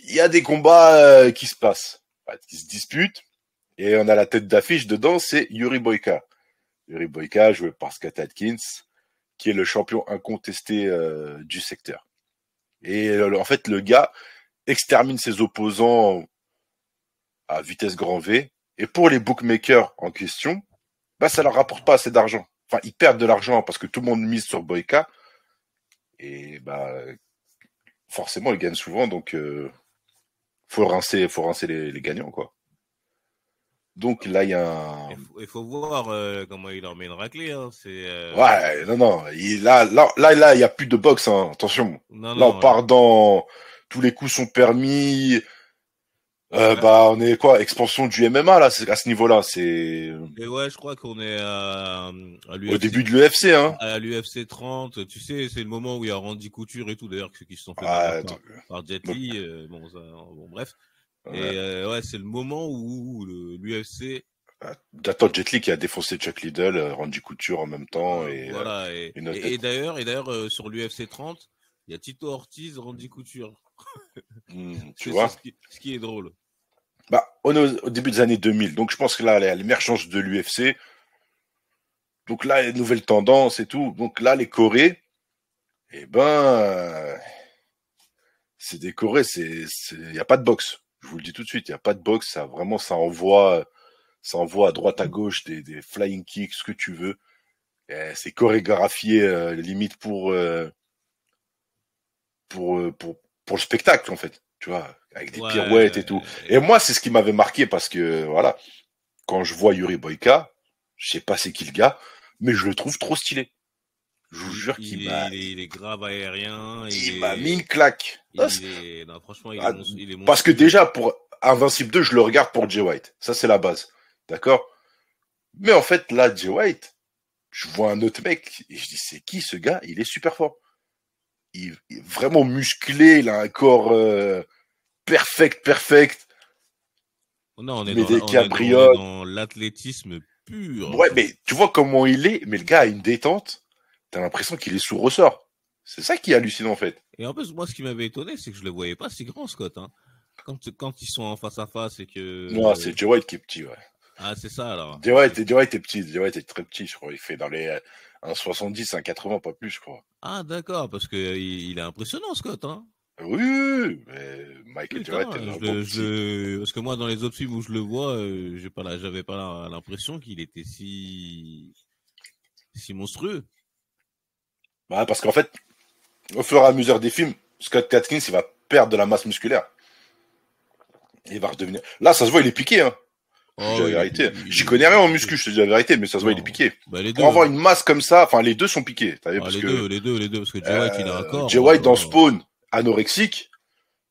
il y a des combats qui se passent, qui se disputent, et on a la tête d'affiche dedans, c'est Yuri Boyka. Yuri Boyka, joué par Scott Adkins, qui est le champion incontesté du secteur. Et en fait, le gars extermine ses opposants à vitesse grand V. Et pour les bookmakers en question, bah ça leur rapporte pas assez d'argent. Enfin, ils perdent de l'argent parce que tout le monde mise sur Boyka. Et bah forcément, ils gagnent souvent, donc faut rincer les gagnants, quoi. Donc là, il y a un... Il faut voir comment il leur met une raclée. Hein. Ouais, non. Là, il y a plus de boxe, hein. Attention. Là, on part dans... Tous les coups sont permis... Bah, on est quoi? Expansion du MMA, là, c'est à ce niveau-là, c'est... Et ouais, je crois qu'on est à l'UFC. Au début de l'UFC, hein. À l'UFC 30, tu sais, c'est le moment où il y a Randy Couture et tout, d'ailleurs, qui se sont fait par Jet Li, bon, bref. Ouais. Et ouais, c'est le moment où l'UFC... Attends, Jet Li qui a défoncé Chuck Liddell, Randy Couture en même temps, et... Voilà, et d'ailleurs, sur l'UFC 30, il y a Tito Ortiz, Randy Couture. Tu vois? Ce qui est drôle. Bah, on est au début des années 2000, donc je pense que là, l'émergence de l'UFC, donc là, les nouvelles tendances et tout, donc là, les Corées, eh ben, c'est des Corées, y a pas de boxe. Je vous le dis tout de suite, y a pas de boxe, ça envoie à droite à gauche des flying kicks, ce que tu veux. C'est chorégraphié, limite pour le spectacle, en fait. Tu vois, avec des pirouettes et tout. Et moi, c'est ce qui m'avait marqué parce que, voilà, quand je vois Yuri Boyka, je sais pas c'est qui le gars, mais je le trouve trop stylé. Je vous jure qu'il m'a... Il est grave aérien. Il m'a mis une claque. Non, franchement, il est parce que déjà, pour Invincible 2, je le regarde pour Jay White. Ça, c'est la base. D'accord? Mais en fait, là, Jay White, je vois un autre mec et je dis, c'est qui ce gars? Il est super fort. Il est vraiment musclé, il a un corps perfect. Non, on est dans l'athlétisme pur. Ouais, mais tu vois comment il est, mais le gars a une détente, t'as l'impression qu'il est sous ressort. C'est ça qui est hallucinant, en fait. Et en plus, moi, ce qui m'avait étonné, c'est que je le voyais pas si grand, Scott. Hein. Quand ils sont en face à face et que... Non, c'est Jay White qui est petit, ouais. Ah, c'est ça, alors. Jay White est petit, Jay White est très petit, je crois. Il fait dans les 1,70, 1,80, pas plus, je crois. Ah, d'accord, parce que il est impressionnant, Scott, hein. Oui, mais Michael Jay White est un bon petit. Parce que moi, dans les autres films où je le vois, j'avais pas l'impression qu'il était si monstrueux. Bah, parce qu'en fait, au fur et à mesure des films, Scott Adkins, il va perdre de la masse musculaire. Il va redevenir... Là, ça se voit, il est piqué, hein. Je te dis la vérité. J'y connais rien en muscu, je te dis la vérité, mais ça se voit, il est piqué. Bah, pour avoir une masse comme ça, enfin, les deux sont piqués. Les deux, parce que Jay White, il a un corps. Jay White dans Spawn, anorexique.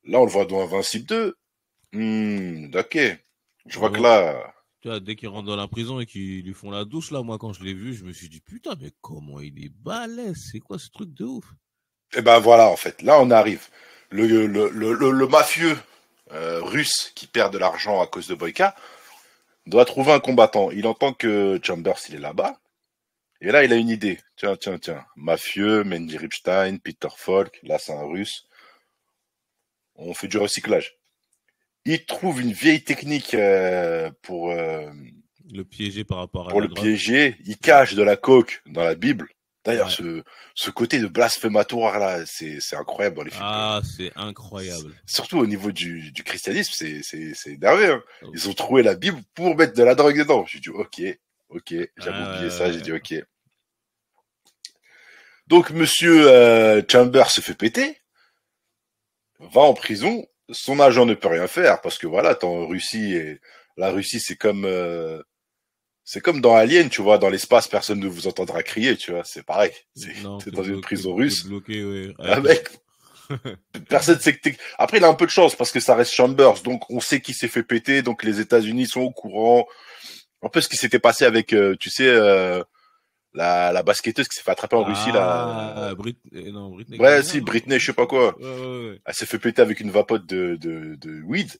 Là, on le voit dans Invincible 2. Ok. Je vois que là, Tu vois, dès qu'il rentre dans la prison et qu'ils lui font la douche, là, moi, quand je l'ai vu, je me suis dit, putain, mais comment il est balèze, c'est quoi ce truc de ouf? Et ben voilà, en fait, là on arrive. Le mafieux russe qui perd de l'argent à cause de Boyka doit trouver un combattant. Il entend que Chambers, il est là-bas. Et là, il a une idée. Tiens. Mafieux, Mendy Ripstein, Peter Falk, là c'est un russe. On fait du recyclage. Il trouve une vieille technique pour le piéger par rapport à pour le piéger. Il cache de la coke dans la Bible. D'ailleurs, ce côté de blasphématoire là, c'est incroyable dans les films. Ah, c'est incroyable. Surtout au niveau du christianisme, c'est énervé. Hein. Ils ont trouvé la Bible pour mettre de la drogue dedans. J'ai dit ok, j'avais oublié ça. J'ai dit ok. Donc Monsieur Chambers se fait péter, va en prison. Son agent ne peut rien faire parce que voilà, t'es en Russie et la Russie c'est comme dans Alien, tu vois, dans l'espace personne ne vous entendra crier, tu vois, c'est pareil. T'es dans une prison russe. Bloqué, ouais. Ah mec, personne sait que t'es. Après il a un peu de chance parce que ça reste Chambers, donc on sait qui s'est fait péter, donc les États-Unis sont au courant. Un peu ce qui s'était passé avec, tu sais, la basketteuse qui s'est fait attraper en Russie là. Britney. Ouais, si Britney, je sais pas quoi. Ouais. Elle s'est fait péter avec une vapote de weed.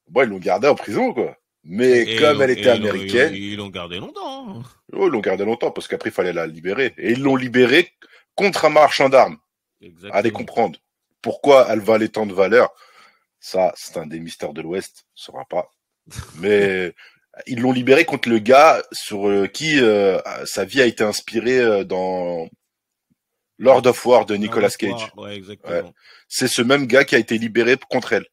Bon, ils l'ont gardée en prison quoi. Mais comme elle était américaine, ils l'ont gardée longtemps. Oh, ils l'ont gardée longtemps parce qu'après il fallait la libérer. Et ils l'ont libérée contre un marchand d'armes. Exactement. Allez comprendre pourquoi elle valait tant de valeur. Ça, c'est un des mystères de l'Ouest, on saura pas. Mais ils l'ont libérée contre le gars sur qui sa vie a été inspirée dans Lord of War de Nicolas Cage. Ouais, exactement. Ouais. C'est ce même gars qui a été libéré contre elle.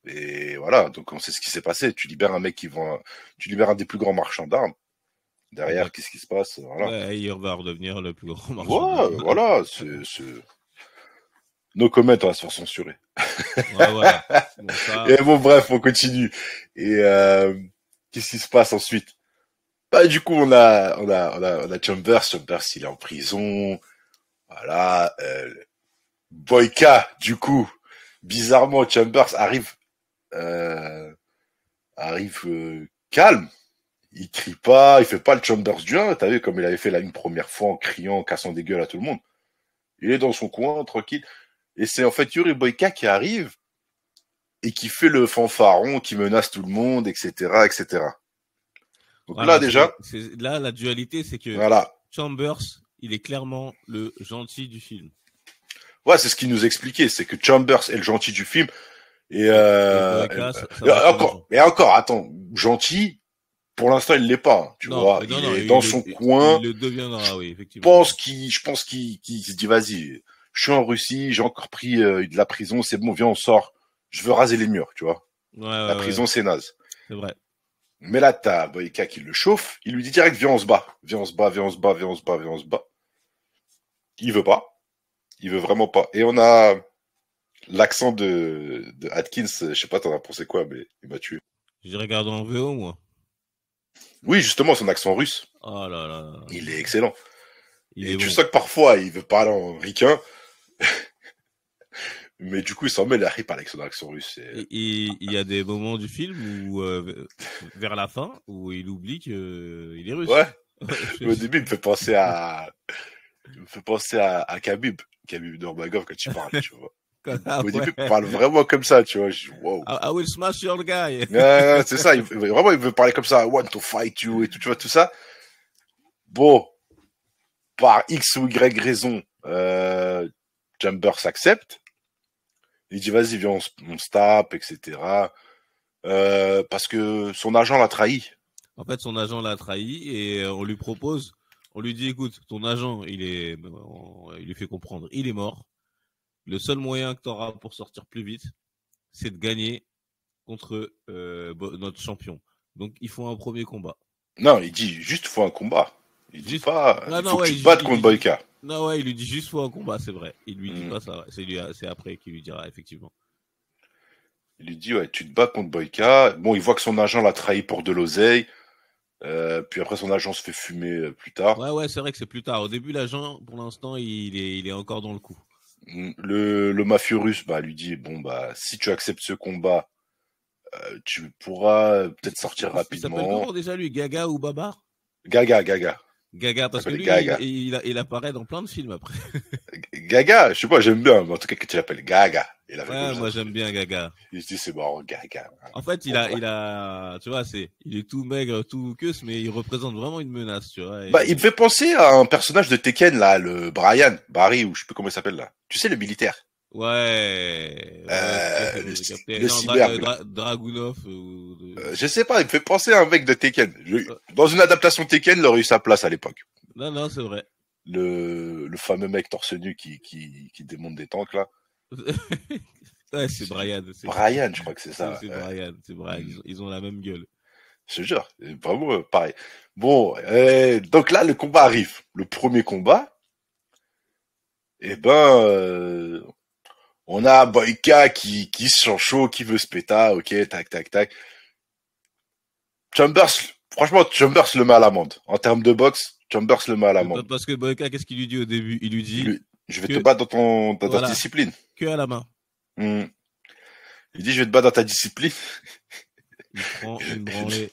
Et voilà, donc on sait ce qui s'est passé. Tu libères un mec tu libères un des plus grands marchands d'armes. Derrière, qu'est-ce qui se passe? Voilà. Ouais, il va redevenir le plus grand marchand d'armes. Voilà, nos comments, on va se faire censurer. Ouais, voilà. Bon, ça... Et bon, bref, on continue. Et qu'est-ce qui se passe ensuite? Bah, du coup, on a Chambers. Chambers, il est en prison. Voilà. Boyka, du coup, bizarrement, Chambers arrive calme. Il crie pas, il fait pas le Chambers du 1, t'as vu comme il avait fait là une première fois en criant, en cassant des gueules à tout le monde. Il est dans son coin, tranquille. Et c'est en fait Yuri Boyka qui arrive et qui fait le fanfaron, qui menace tout le monde, etc., etc. Donc voilà, là déjà, là la dualité, c'est que voilà. Chambers, il est clairement le gentil du film. Ouais, c'est ce qu'il nous expliquait, c'est que Chambers est le gentil du film. Et encore, attends, gentil. Pour l'instant, il l'est pas. Tu vois, il est dans son coin. Il le deviendra, oui, effectivement. Je pense qu'il se dit, vas-y, je suis en Russie, j'ai encore pris de la prison, c'est bon, viens, on sort. Je veux raser les murs, tu vois. La prison, c'est naze. C'est vrai. Mais là, t'as Boyka qui le chauffe. Il lui dit direct, viens, on se bat. Il veut pas. Il veut vraiment pas. Et on a l'accent de Atkins. Je sais pas, t'en as pensé quoi, mais il m'a tué. J'ai regardé en VO, moi. Oui, justement, son accent russe. Oh là là. Il est excellent. Et tu sens que parfois, il veut parler en ricain. Mais du coup, il s'en met la rip avec son accent russe. Il y a des moments du film où, vers la fin, où il oublie qu'il est russe. Ouais. Au début, il me fait penser à Khabib Nurmagomedov quand tu parles, tu vois. Au début, il parle vraiment comme ça, tu vois. Wow. I will smash your guy. C'est ça. Il veut parler comme ça. I want to fight you et tout, tu vois, tout ça. Bon. Par X ou Y raison, Chambers accepte. Il dit, vas-y, viens, on se tape, etc. Parce que son agent l'a trahi. En fait, son agent l'a trahi et on lui dit, écoute, ton agent, il lui fait comprendre, il est mort. Le seul moyen que tu auras pour sortir plus vite, c'est de gagner contre notre champion. Donc, il faut un premier combat. Non, il dit juste, il faut un combat. Il dit pas, il faut que tu te battes contre Boyka. Non, ouais, il lui dit juste, il faut un combat, c'est vrai. Il lui dit pas ça. C'est après qu'il lui dira, effectivement. Il lui dit, ouais, tu te bats contre Boyka. Bon, il voit que son agent l'a trahi pour de l'oseille. Puis après, son agent se fait fumer plus tard. Ouais, c'est vrai que c'est plus tard. Au début, l'agent, pour l'instant, il est encore dans le coup. Le mafieux russe, lui dit, bon, si tu acceptes ce combat, Tu pourras peut-être sortir Il s'appelle rapidement. comment déjà lui, Gaga ou Babar? Gaga. Gaga, parce que lui, Gaga. il apparaît dans plein de films après. Gaga, je sais pas, j'aime bien, mais en tout cas que tu l'appelles Gaga. Ouais, moi j'aime bien Gaga. Il se dit c'est marrant, Gaga. En fait, il a, tu vois, il est tout maigre, tout queuse, mais il représente vraiment une menace, tu vois. Bah, il me fait penser à un personnage de Tekken, là, le Barry, ou je sais plus comment il s'appelle, là. Tu sais, le militaire. Ouais. Le cyber. Dragunov. Je sais pas, il me fait penser à un mec de Tekken. Dans une adaptation Tekken, il aurait eu sa place à l'époque. Non, c'est vrai. Le fameux mec torse nu qui démonte des tanks, là. Ouais, c'est Brian. Brian, je crois que c'est ça. C'est Brian. Ils ont la même gueule. Je te jure, vraiment pareil. Bon, donc là, le combat arrive. Le premier combat. On a Boyka qui se sent chaud, qui veut se péta, ok, tac. Chambers le met à l'amende. En termes de boxe, Chambers le met à l'amende. Parce que Boyka, qu'est-ce qu'il lui dit au début? Il lui dit... Je vais te battre dans ta discipline. Que à la main. Il dit, je vais te battre dans ta discipline. Il prend une branlée.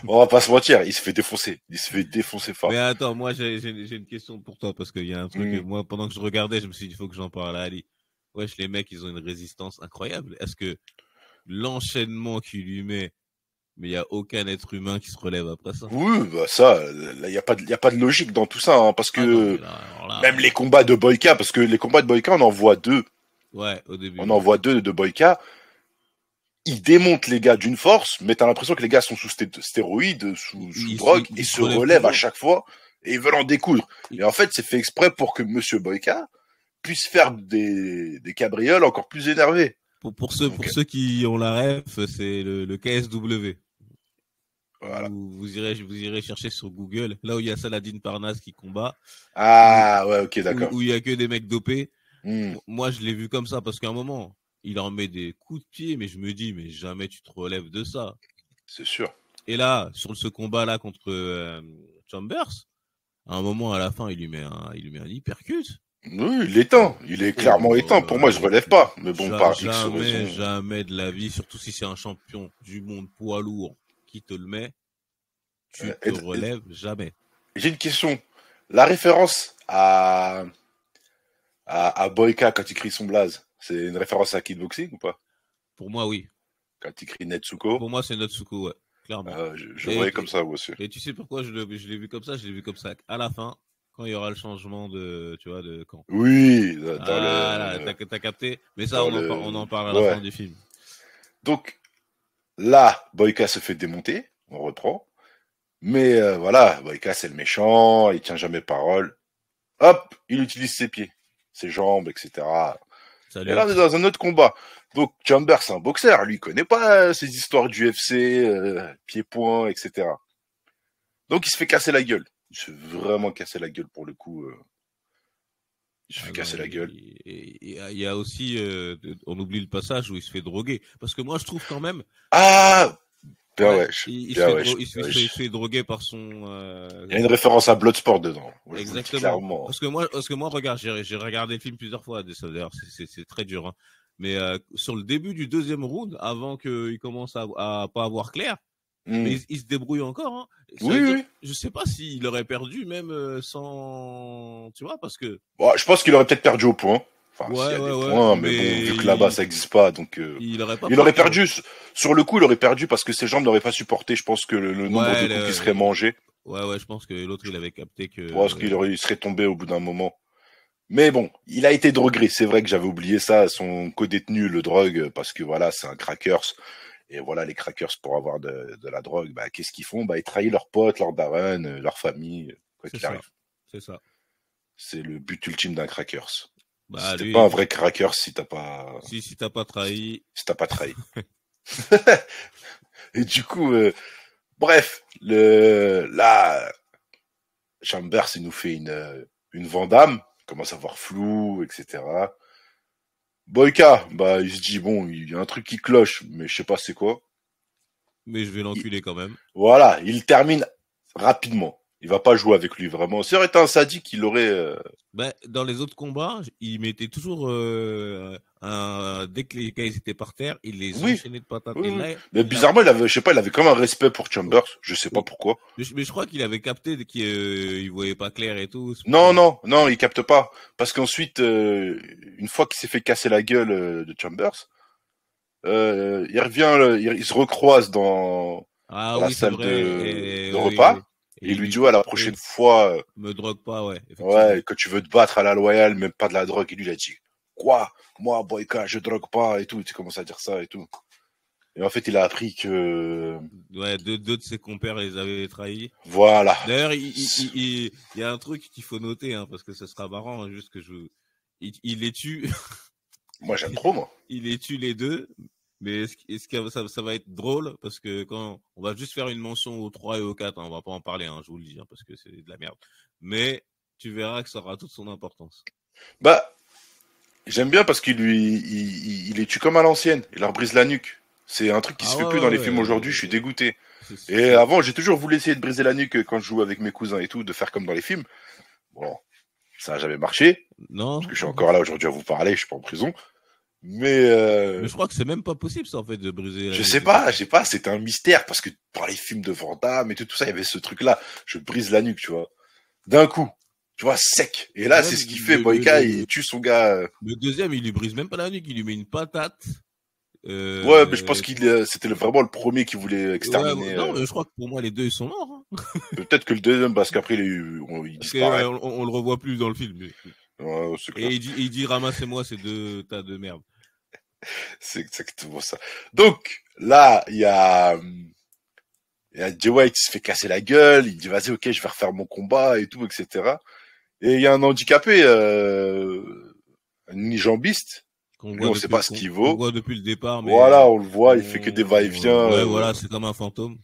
On va pas se mentir, il se fait défoncer fort. Mais attends, moi, j'ai une question pour toi, parce qu'il y a un truc que moi, pendant que je regardais, je me suis dit, il faut que j'en parle à Ali. Wesh, les mecs, ils ont une résistance incroyable. Est-ce que l'enchaînement qu'il lui met, mais il y a aucun être humain qui se relève après ça? Oui, bah ça, il y a pas de logique dans tout ça, hein, parce que même les combats de Boyka, on en voit 2. Ouais, au début. On en voit 2 de Boyka. Il démonte les gars d'une force, mais t'as l'impression que les gars sont sous stéroïdes, sous drogue, et se relèvent à chaque fois, et ils veulent en découdre. Et en fait, c'est fait exprès pour que Monsieur Boyka puisse faire des cabrioles encore plus énervées. Pour ceux qui ont la ref, c'est le KSW. Voilà. Vous irez chercher sur Google, là où il y a Saladin Parnasse qui combat. Ah, ouais, ok, d'accord. Où il y a que des mecs dopés. Moi, je l'ai vu comme ça, parce qu'à un moment, il en met des coups de pied, mais je me dis, mais jamais tu te relèves de ça. C'est sûr. Et là, sur ce combat-là contre Chambers, à un moment, à la fin, il lui met un hypercut. Oui, il est éteint. Il est clairement éteint. Pour moi, je relève pas. Mais bon, par X raison. Jamais de la vie, surtout si c'est un champion du monde poids lourd qui te le met, tu te relèves jamais. J'ai une question. La référence à Boyka quand il crie son blaze, c'est une référence à kickboxing ou pas? Pour moi, oui. Quand il crie Netsuko? Pour moi, c'est Netsuko, ouais. Clairement. Je voyais comme ça, moi aussi. Et tu sais pourquoi je l'ai vu comme ça? Je l'ai vu comme ça. À la fin, quand il y aura le changement de camp. Oui, t'as capté. Mais ça, on en parle à la fin du film. Donc, là, Boyka se fait démonter. On reprend. Mais voilà, Boyka, c'est le méchant. Il tient jamais parole. Hop, il utilise ses pieds, ses jambes, etc. Et là, on est dans un autre combat. Donc, Chambers, c'est un boxeur. Lui, il connaît pas ces histoires d'UFC, pieds-poings, etc. Donc, il se fait casser la gueule. Il se fait vraiment casser la gueule pour le coup. Il se fait casser la gueule. Il y a aussi, on oublie le passage où il se fait droguer. Parce que moi, je trouve quand même. Ah! Il se fait droguer par son. Il y a une référence à Bloodsport dedans. Exactement. Parce que moi, regarde, j'ai regardé le film plusieurs fois. D'ailleurs, c'est très dur. Hein. Mais sur le début du deuxième round, avant qu'il commence à pas avoir clair, mais il se débrouille encore. Hein. Oui. Je sais pas s'il aurait perdu même sans, tu vois, parce que. Bon, je pense qu'il aurait peut-être perdu au point. Enfin, ouais, s'il y a des points, mais bon, vu que là-bas ça n'existe pas, donc il aurait perdu. Sur le coup, il aurait perdu parce que ses jambes n'auraient pas supporté. Je pense que le nombre de coups qui serait mangé. Ouais, je pense que l'autre il avait capté que. Je pense qu'il serait tombé au bout d'un moment. Mais bon, il a été drogué. C'est vrai que j'avais oublié ça. Son co-détenu le drogue parce que voilà, c'est un crackers. Et voilà, les crackers pour avoir de la drogue, bah qu'est-ce qu'ils font? Bah ils trahissent leurs potes, leurs darons, leur famille, quoi qu'il arrive. C'est ça. C'est le but ultime d'un crackers. Bah, c'était pas un vrai cracker si t'as pas. Si t'as pas trahi. Si t'as pas trahi. Et du coup, bref, là, Chambers, il nous fait une Vandame, commence à voir flou, etc. Boyka, bah, il se dit, bon, il y a un truc qui cloche, mais je sais pas c'est quoi. Mais je vais l'enculer quand même. Voilà, il termine rapidement. Il va pas jouer avec lui, vraiment. Si il aurait été un sadique, il aurait... Ben, dans les autres combats, il mettait toujours dès que les gars ils étaient par terre, il les enchaînait de patates. Oui, Et là, mais bizarrement, il avait comme un respect pour Chambers. Je sais pas pourquoi. Mais je crois qu'il avait capté qu'il voyait pas clair et tout. Non, il capte pas. Parce qu'ensuite, une fois qu'il s'est fait casser la gueule de Chambers, il revient, il se recroise dans la salle de repas. Et il lui dit, ouais, la prochaine fois, me drogue pas, ouais. Ouais, que tu veux te battre à la loyale, même pas de la drogue. Et lui, il a dit, quoi? Moi, Boyka, je drogue pas, et tout. Tu commences à dire ça, et tout. Et en fait, il a appris que... Ouais, deux de ses compères les avaient trahis. Voilà. D'ailleurs, il y a un truc qu'il faut noter, hein, parce que ça sera marrant, hein, juste que il les tue. Moi, j'aime trop, moi. Il les tue les deux. Mais est-ce que ça va être drôle parce que quand on va juste faire une mention au 3 et au 4, hein, on va pas en parler, hein, je vous le dis, hein, parce que c'est de la merde. Mais tu verras que ça aura toute son importance. Bah, j'aime bien parce qu'il les tue comme à l'ancienne. Il leur brise la nuque. C'est un truc qui se fait plus dans les films aujourd'hui. Je suis dégoûté. Et avant, j'ai toujours voulu essayer de briser la nuque quand je joue avec mes cousins et tout, de faire comme dans les films. Bon, ça n'a jamais marché. Non. Parce que je suis encore là aujourd'hui à vous parler. Je suis pas en prison. Mais je crois que c'est même pas possible ça en fait de briser. Je sais pas, c'était un mystère parce que par les films de Van Damme et tout ça, il y avait ce truc là, je brise la nuque, tu vois. D'un coup, tu vois, sec. Et là, c'est ce qu'il fait, Boyka, il tue son gars. Le deuxième, il lui brise même pas la nuque, il lui met une patate. Ouais, mais je pense c'était vraiment le premier qui voulait exterminer. Ouais, non, mais je crois que pour moi les deux ils sont morts. Hein. Peut-être que le deuxième parce qu'après il disparaît. On le revoit plus dans le film. Ouais, et il dit ramassez-moi ces deux tas de merde. C'est exactement ça. Donc, là, il y a Jay White qui se fait casser la gueule, il dit, vas-y, ok, je vais refaire mon combat et tout, etc. Et il y a un handicapé, un unijambiste. On sait pas ce qu'il vaut. On le voit depuis le départ, mais. Voilà, on le voit, il fait que des va-et-vient. Ouais, voilà, c'est comme un fantôme.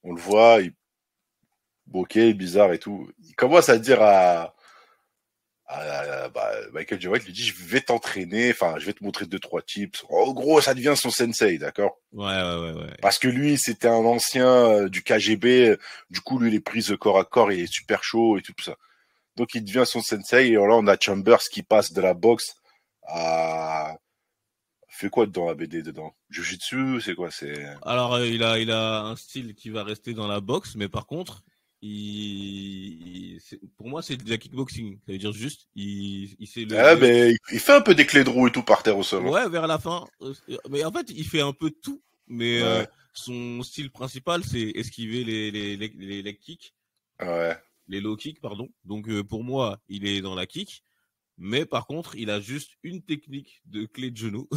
On le voit, ok, bizarre et tout. Il commence à dire Michael J. White lui dit je vais t'entraîner, enfin je vais te montrer 2-3 tips. En gros, ça devient son sensei, d'accord? Ouais. Parce que lui, c'était un ancien du KGB, du coup lui il est pris corps à corps, il est super chaud et tout ça. Donc il devient son sensei et là on a Chambers qui passe de la boxe à fait quoi dans la BD dedans? Jiu-jitsu, c'est quoi? C'est alors il a un style qui va rester dans la boxe, mais par contre pour moi c'est de la kickboxing, ça veut dire juste il sait mais il fait un peu des clés de roue et tout par terre au sol. Ouais, vers la fin, mais en fait il fait un peu de tout, mais son style principal c'est esquiver les leg kicks, les low kicks pardon. Donc pour moi il est dans la kick, mais par contre il a juste une technique de clé de genou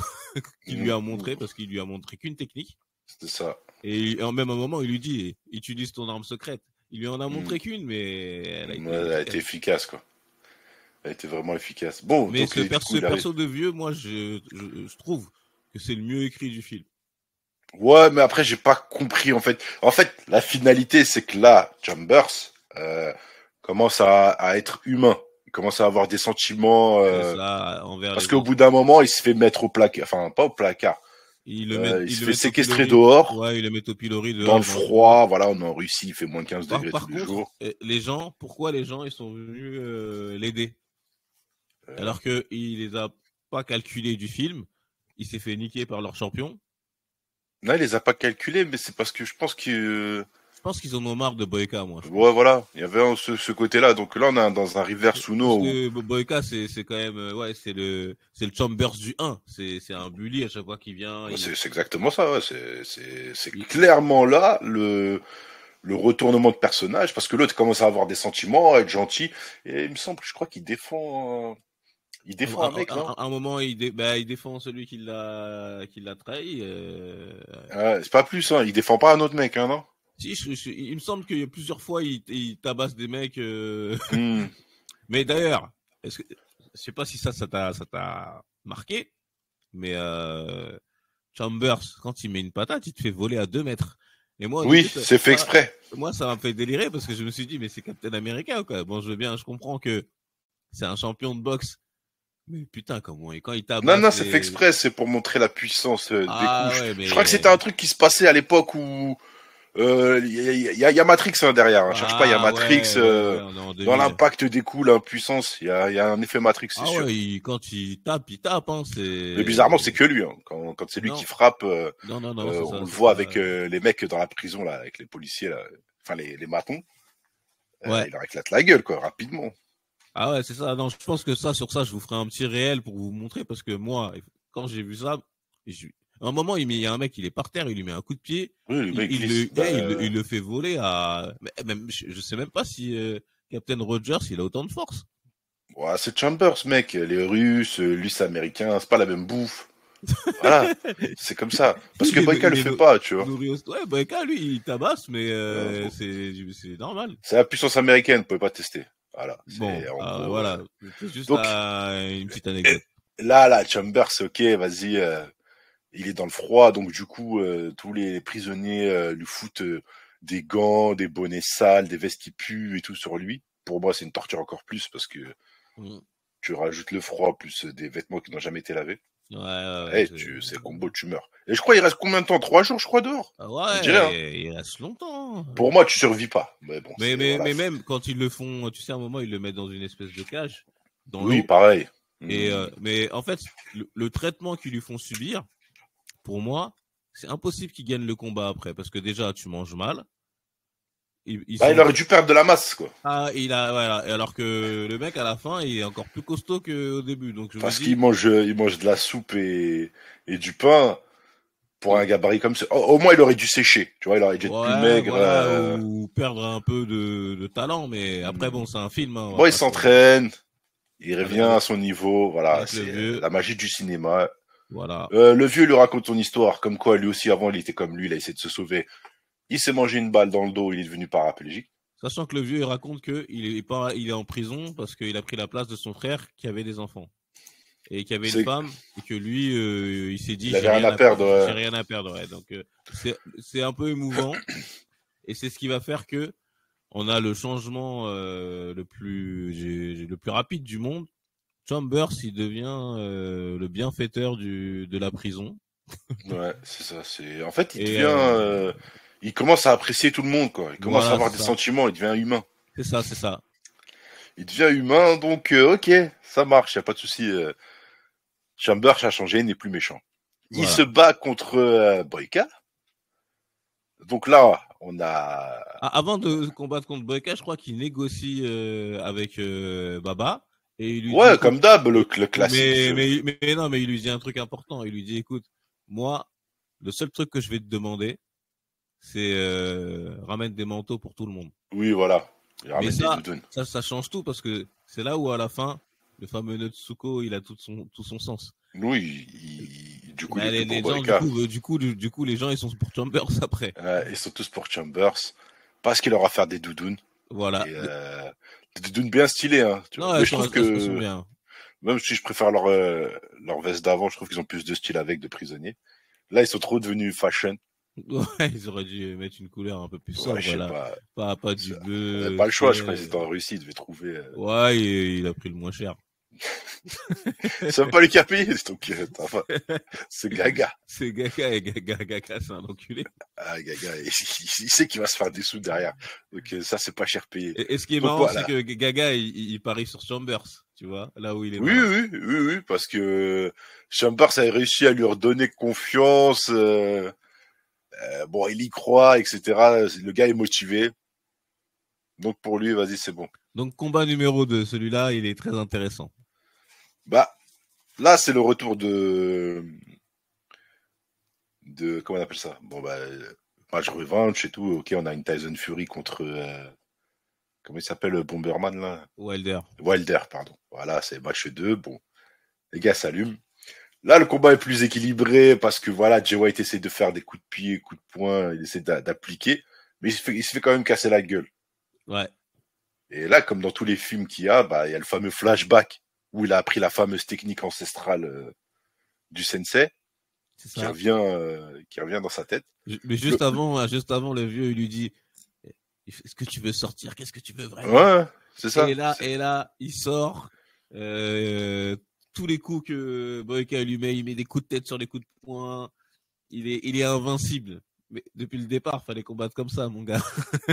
qu'il lui a montré, parce qu'il lui a montré qu'une technique. C'était ça. Et en même un moment il lui dit utilise ton arme secrète. Il lui en a montré qu'une, mais elle a été efficace, quoi. Elle a été vraiment efficace. Bon, mais donc, ce perso de vieux, moi, je trouve que c'est le mieux écrit du film. Ouais, mais après, j'ai pas compris, en fait. En fait, la finalité, c'est que là, Chambers commence à être humain. Il commence à avoir des sentiments. Parce qu'au bout d'un moment, il se fait mettre au placard. Enfin, pas au placard. Il se fait séquestrer dehors. Ouais, il le met au pilori dehors. Dans le froid, voilà, on est en Russie, il fait moins 15 degrés tous les jours. Pourquoi les gens, ils sont venus l'aider? Alors que il les a pas calculés du film. Il s'est fait niquer par leur champion. Non, il les a pas calculés, mais c'est parce que je pense que... Je pense qu'ils en ont marre de Boyka, moi. Ouais, voilà. Il y avait ce côté-là. Donc là, on est dans un reverse Uno. Parce que Boyka, c'est quand même, c'est le Chambers du 1. C'est un bully à chaque fois qu'il vient. C'est exactement ça, ouais. C'est clairement là, le retournement de personnage, parce que l'autre commence à avoir des sentiments, à être gentil. Et il me semble, je crois qu'il défend, un mec, non? À un moment, il défend celui qui l'a trahi. C'est pas plus, hein. Il défend pas un autre mec, hein, non? Si, il me semble qu'il y a plusieurs fois, il tabasse des mecs. Mais d'ailleurs, je sais pas si ça t'a marqué, mais Chambers, quand il met une patate, il te fait voler à 2 mètres. Et moi, oui, c'est fait exprès. Moi, ça m'a fait délirer parce que je me suis dit, mais c'est Captain America ou quoi? Bon, je comprends que c'est un champion de boxe. Mais putain, comment, et quand il tabasse. Non, c'est fait exprès, c'est pour montrer la puissance des couches. Ouais, je crois que c'était un truc qui se passait à l'époque où y a Matrix derrière. Hein. Cherche pas, il y a Matrix. Dans l'impact des coups, l'impuissance, il y a un effet Matrix, c'est sûr. Ouais, quand il tape. Hein, mais bizarrement, c'est que lui. Hein. Quand c'est lui qui frappe, on le voit avec les mecs dans la prison, là, avec les policiers, là, enfin les matons. Il leur éclate la gueule, quoi, rapidement. Ah ouais, c'est ça. Non, je pense que sur ça, je vous ferai un petit réel pour vous montrer, parce que moi, quand j'ai vu ça, à un moment, il y a un mec, il est par terre, il lui met un coup de pied. Oui, le mec il le fait voler à. Même, je sais même pas si Captain Rogers, il a autant de force. Ouais, c'est Chambers, mec. Les Russes, lui, c'est américain, c'est pas la même bouffe. Voilà, c'est comme ça. Parce que Boyka le fait pas, tu vois. Ouais, Boyka, lui, il tabasse, mais c'est normal. C'est la puissance américaine, vous pouvez pas tester. Voilà. Bon, voilà. C'est juste donc, une petite anecdote. Là, Chambers, ok, vas-y. Il est dans le froid, donc du coup, tous les prisonniers lui foutent des gants, des bonnets sales, des vestes qui puent et tout sur lui. Pour moi, c'est une torture encore plus parce que tu rajoutes le froid plus des vêtements qui n'ont jamais été lavés. Ouais, c'est le combo, tu meurs. Et je crois il reste combien de temps? 3 jours, je crois, dehors. Ouais, dirait, hein. Il reste longtemps. Pour moi, tu survis pas. Mais bon. Mais même quand ils le font, tu sais, à un moment, ils le mettent dans une espèce de cage. Oui, pareil. Et mais en fait, le traitement qu'ils lui font subir, pour moi, c'est impossible qu'il gagne le combat après, parce que déjà, tu manges mal. Il aurait dû perdre de la masse, quoi. Voilà. Alors que le mec, à la fin, il est encore plus costaud qu'au début. Donc, parce qu'il mange de la soupe et du pain. Pour un gabarit comme ça, au moins il aurait dû sécher. Tu vois, il aurait dû être plus maigre. Voilà, ou perdre un peu de talent. Mais après, bon, c'est un film. Hein, bon, il s'entraîne. Il revient à son niveau. Voilà, c'est la magie du cinéma. Voilà. Le vieux lui raconte son histoire. Comme quoi, lui aussi, avant, il était comme lui. Il a essayé de se sauver. Il s'est mangé une balle dans le dos, il est devenu paraplégique. Sachant que le vieux, il raconte qu'il est en prison parce qu'il a pris la place de son frère qui avait des enfants. Et qui avait une femme, et que lui, il s'est dit, j'ai rien à perdre. J'ai rien à perdre. Ouais. Donc, c'est un peu émouvant. Et c'est ce qui va faire que on a le changement le plus rapide du monde. Chambers, il devient le bienfaiteur de la prison. Ouais, c'est ça. En fait, il devient... il commence à apprécier tout le monde, quoi. Il commence à avoir des sentiments, il devient humain. C'est ça. Il devient humain, donc ok, ça marche, y a pas de souci. Chambers a changé, il n'est plus méchant. Voilà. Il se bat contre Boyka. Donc là, on a... Avant de combattre contre Boyka, je crois qu'il négocie avec Baba. Et il lui dit, comme d'hab, le classique. Mais il lui dit un truc important. Il lui dit, écoute, moi, le seul truc que je vais te demander, c'est ramène des manteaux pour tout le monde. Oui, voilà. Mais ça change tout parce que c'est là où à la fin, le fameux Natsuko, il a tout son sens. Oui, du coup, du coup, les gens, ils sont pour Chambers après. Ils sont tous pour Chambers parce qu'il leur a fait des doudounes. Voilà. Des doudounes bien stylées, hein. Mais je trouve que bien. Même si je préfère leur veste d'avant, je trouve qu'ils ont plus de style avec de prisonniers. Là, ils sont trop devenus fashion. Ouais, ils auraient dû mettre une couleur un peu plus sobre, pas du bleu. Pas le choix, je crois qu'ils étaient en Russie, ils devaient trouver. Ouais, il a pris le moins cher. C'est même pas lui qui a payé, donc c'est Gaga. C'est Gaga et Gaga, c'est un enculé. Ah, Gaga, il sait qu'il va se faire des sous derrière. Donc ça, c'est pas cher payé. Et ce qui est marrant, c'est que Gaga, il parie sur Chambers, tu vois, là où il est. Oui, parce que Chambers a réussi à lui redonner confiance. Bon, il y croit, etc. Le gars est motivé. Donc pour lui, vas-y, c'est bon. Donc combat numéro 2, celui-là, il est très intéressant. Bah, là, c'est le retour de comment on appelle ça? Bon, match revanche et tout. Ok, on a une Tyson Fury contre comment il s'appelle, Bomberman, là? Wilder, pardon. Voilà, c'est match 2. Bon, les gars s'allument. Là, le combat est plus équilibré parce que voilà, Jay White essaie de faire des coups de pied, coups de poing, il essaie d'appliquer, mais il se fait quand même casser la gueule. Ouais. Et là, comme dans tous les films qu'il y a, il y a le fameux flashback où il a appris la fameuse technique ancestrale du sensei qui revient dans sa tête. Mais juste avant, le vieux, il lui dit, est-ce que tu veux sortir? Qu'est-ce que tu veux vraiment? Ouais, c'est ça. Et là, il sort, tous les coups que Boyka lui met, il met des coups de tête sur les coups de poing. Il est invincible. Mais depuis le départ, fallait combattre comme ça, mon gars.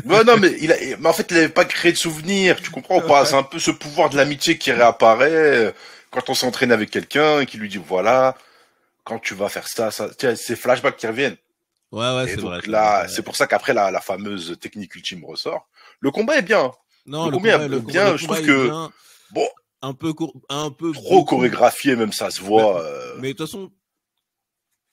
Ouais, non, mais mais en fait, il avait pas créé de souvenirs, tu comprends pas? C'est un peu ce pouvoir de l'amitié qui réapparaît quand on s'entraîne avec quelqu'un et qui lui dit, voilà, quand tu vas faire ça, tiens, ces flashbacks qui reviennent. Ouais, Et c'est donc vrai. là, c'est pour ça qu'après la fameuse technique ultime ressort. Le combat est bien. Non, le combat est bien. Je trouve que bon, un peu trop chorégraphié, même ça se voit. Mais de toute façon,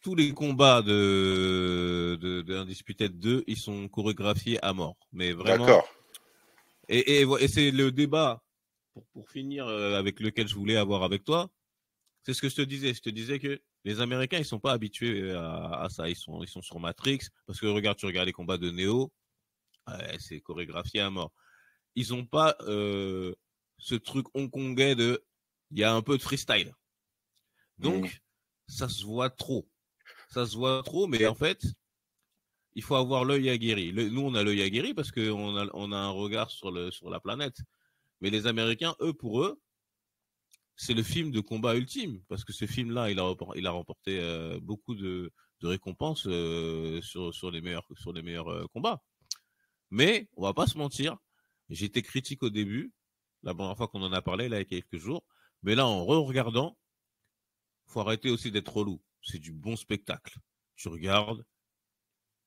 tous les combats de Undisputed 2, ils sont chorégraphiés à mort. Mais vraiment. D'accord. Et c'est le débat pour finir avec lequel je voulais avoir avec toi. C'est ce que je te disais. Je te disais que les Américains, ils sont pas habitués à ça. Ils sont sur Matrix. Parce que tu regardes les combats de Neo, c'est chorégraphié à mort. Ils ont pas ce truc hongkongais il y a un peu de freestyle. Donc, ça se voit trop. Mais en fait, il faut avoir l'œil aguerri. Nous, on a l'œil aguerri parce qu'on a un regard sur la planète. Mais les Américains, pour eux, c'est le film de combat ultime. Parce que ce film-là, il a remporté beaucoup de récompenses sur les meilleurs combats. Mais, on va pas se mentir, j'étais critique au début, la première fois qu'on en a parlé, là, il y a quelques jours. Mais là, en re-regardant, faut arrêter aussi d'être relou. C'est du bon spectacle. Tu regardes,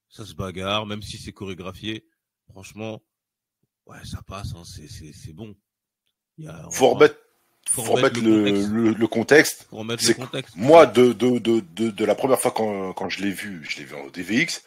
ça se bagarre, même si c'est chorégraphié. Franchement, ça passe, hein, c'est bon. Faut remettre le contexte. Moi, de la première fois quand je l'ai vu en DVX,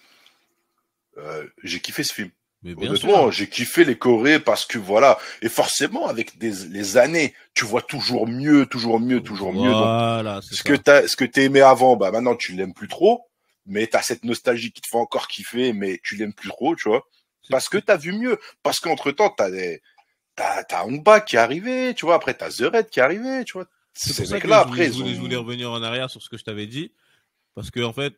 j'ai kiffé ce film. Mais bien honnêtement, sûr. j'ai kiffé les chorés parce que voilà, et forcément avec les années, tu vois toujours mieux. Voilà, donc, ce que t'aimais avant, bah maintenant tu l'aimes plus trop, mais t'as cette nostalgie qui te fait encore kiffer, mais tu l'aimes plus trop, tu vois, parce que t'as vu mieux, parce qu'entre temps t'as Hongba qui est arrivé, tu vois, après t'as The Red qui est arrivé, tu vois. C'est pour ça que je voulais revenir en arrière sur ce que je t'avais dit, parce que en fait,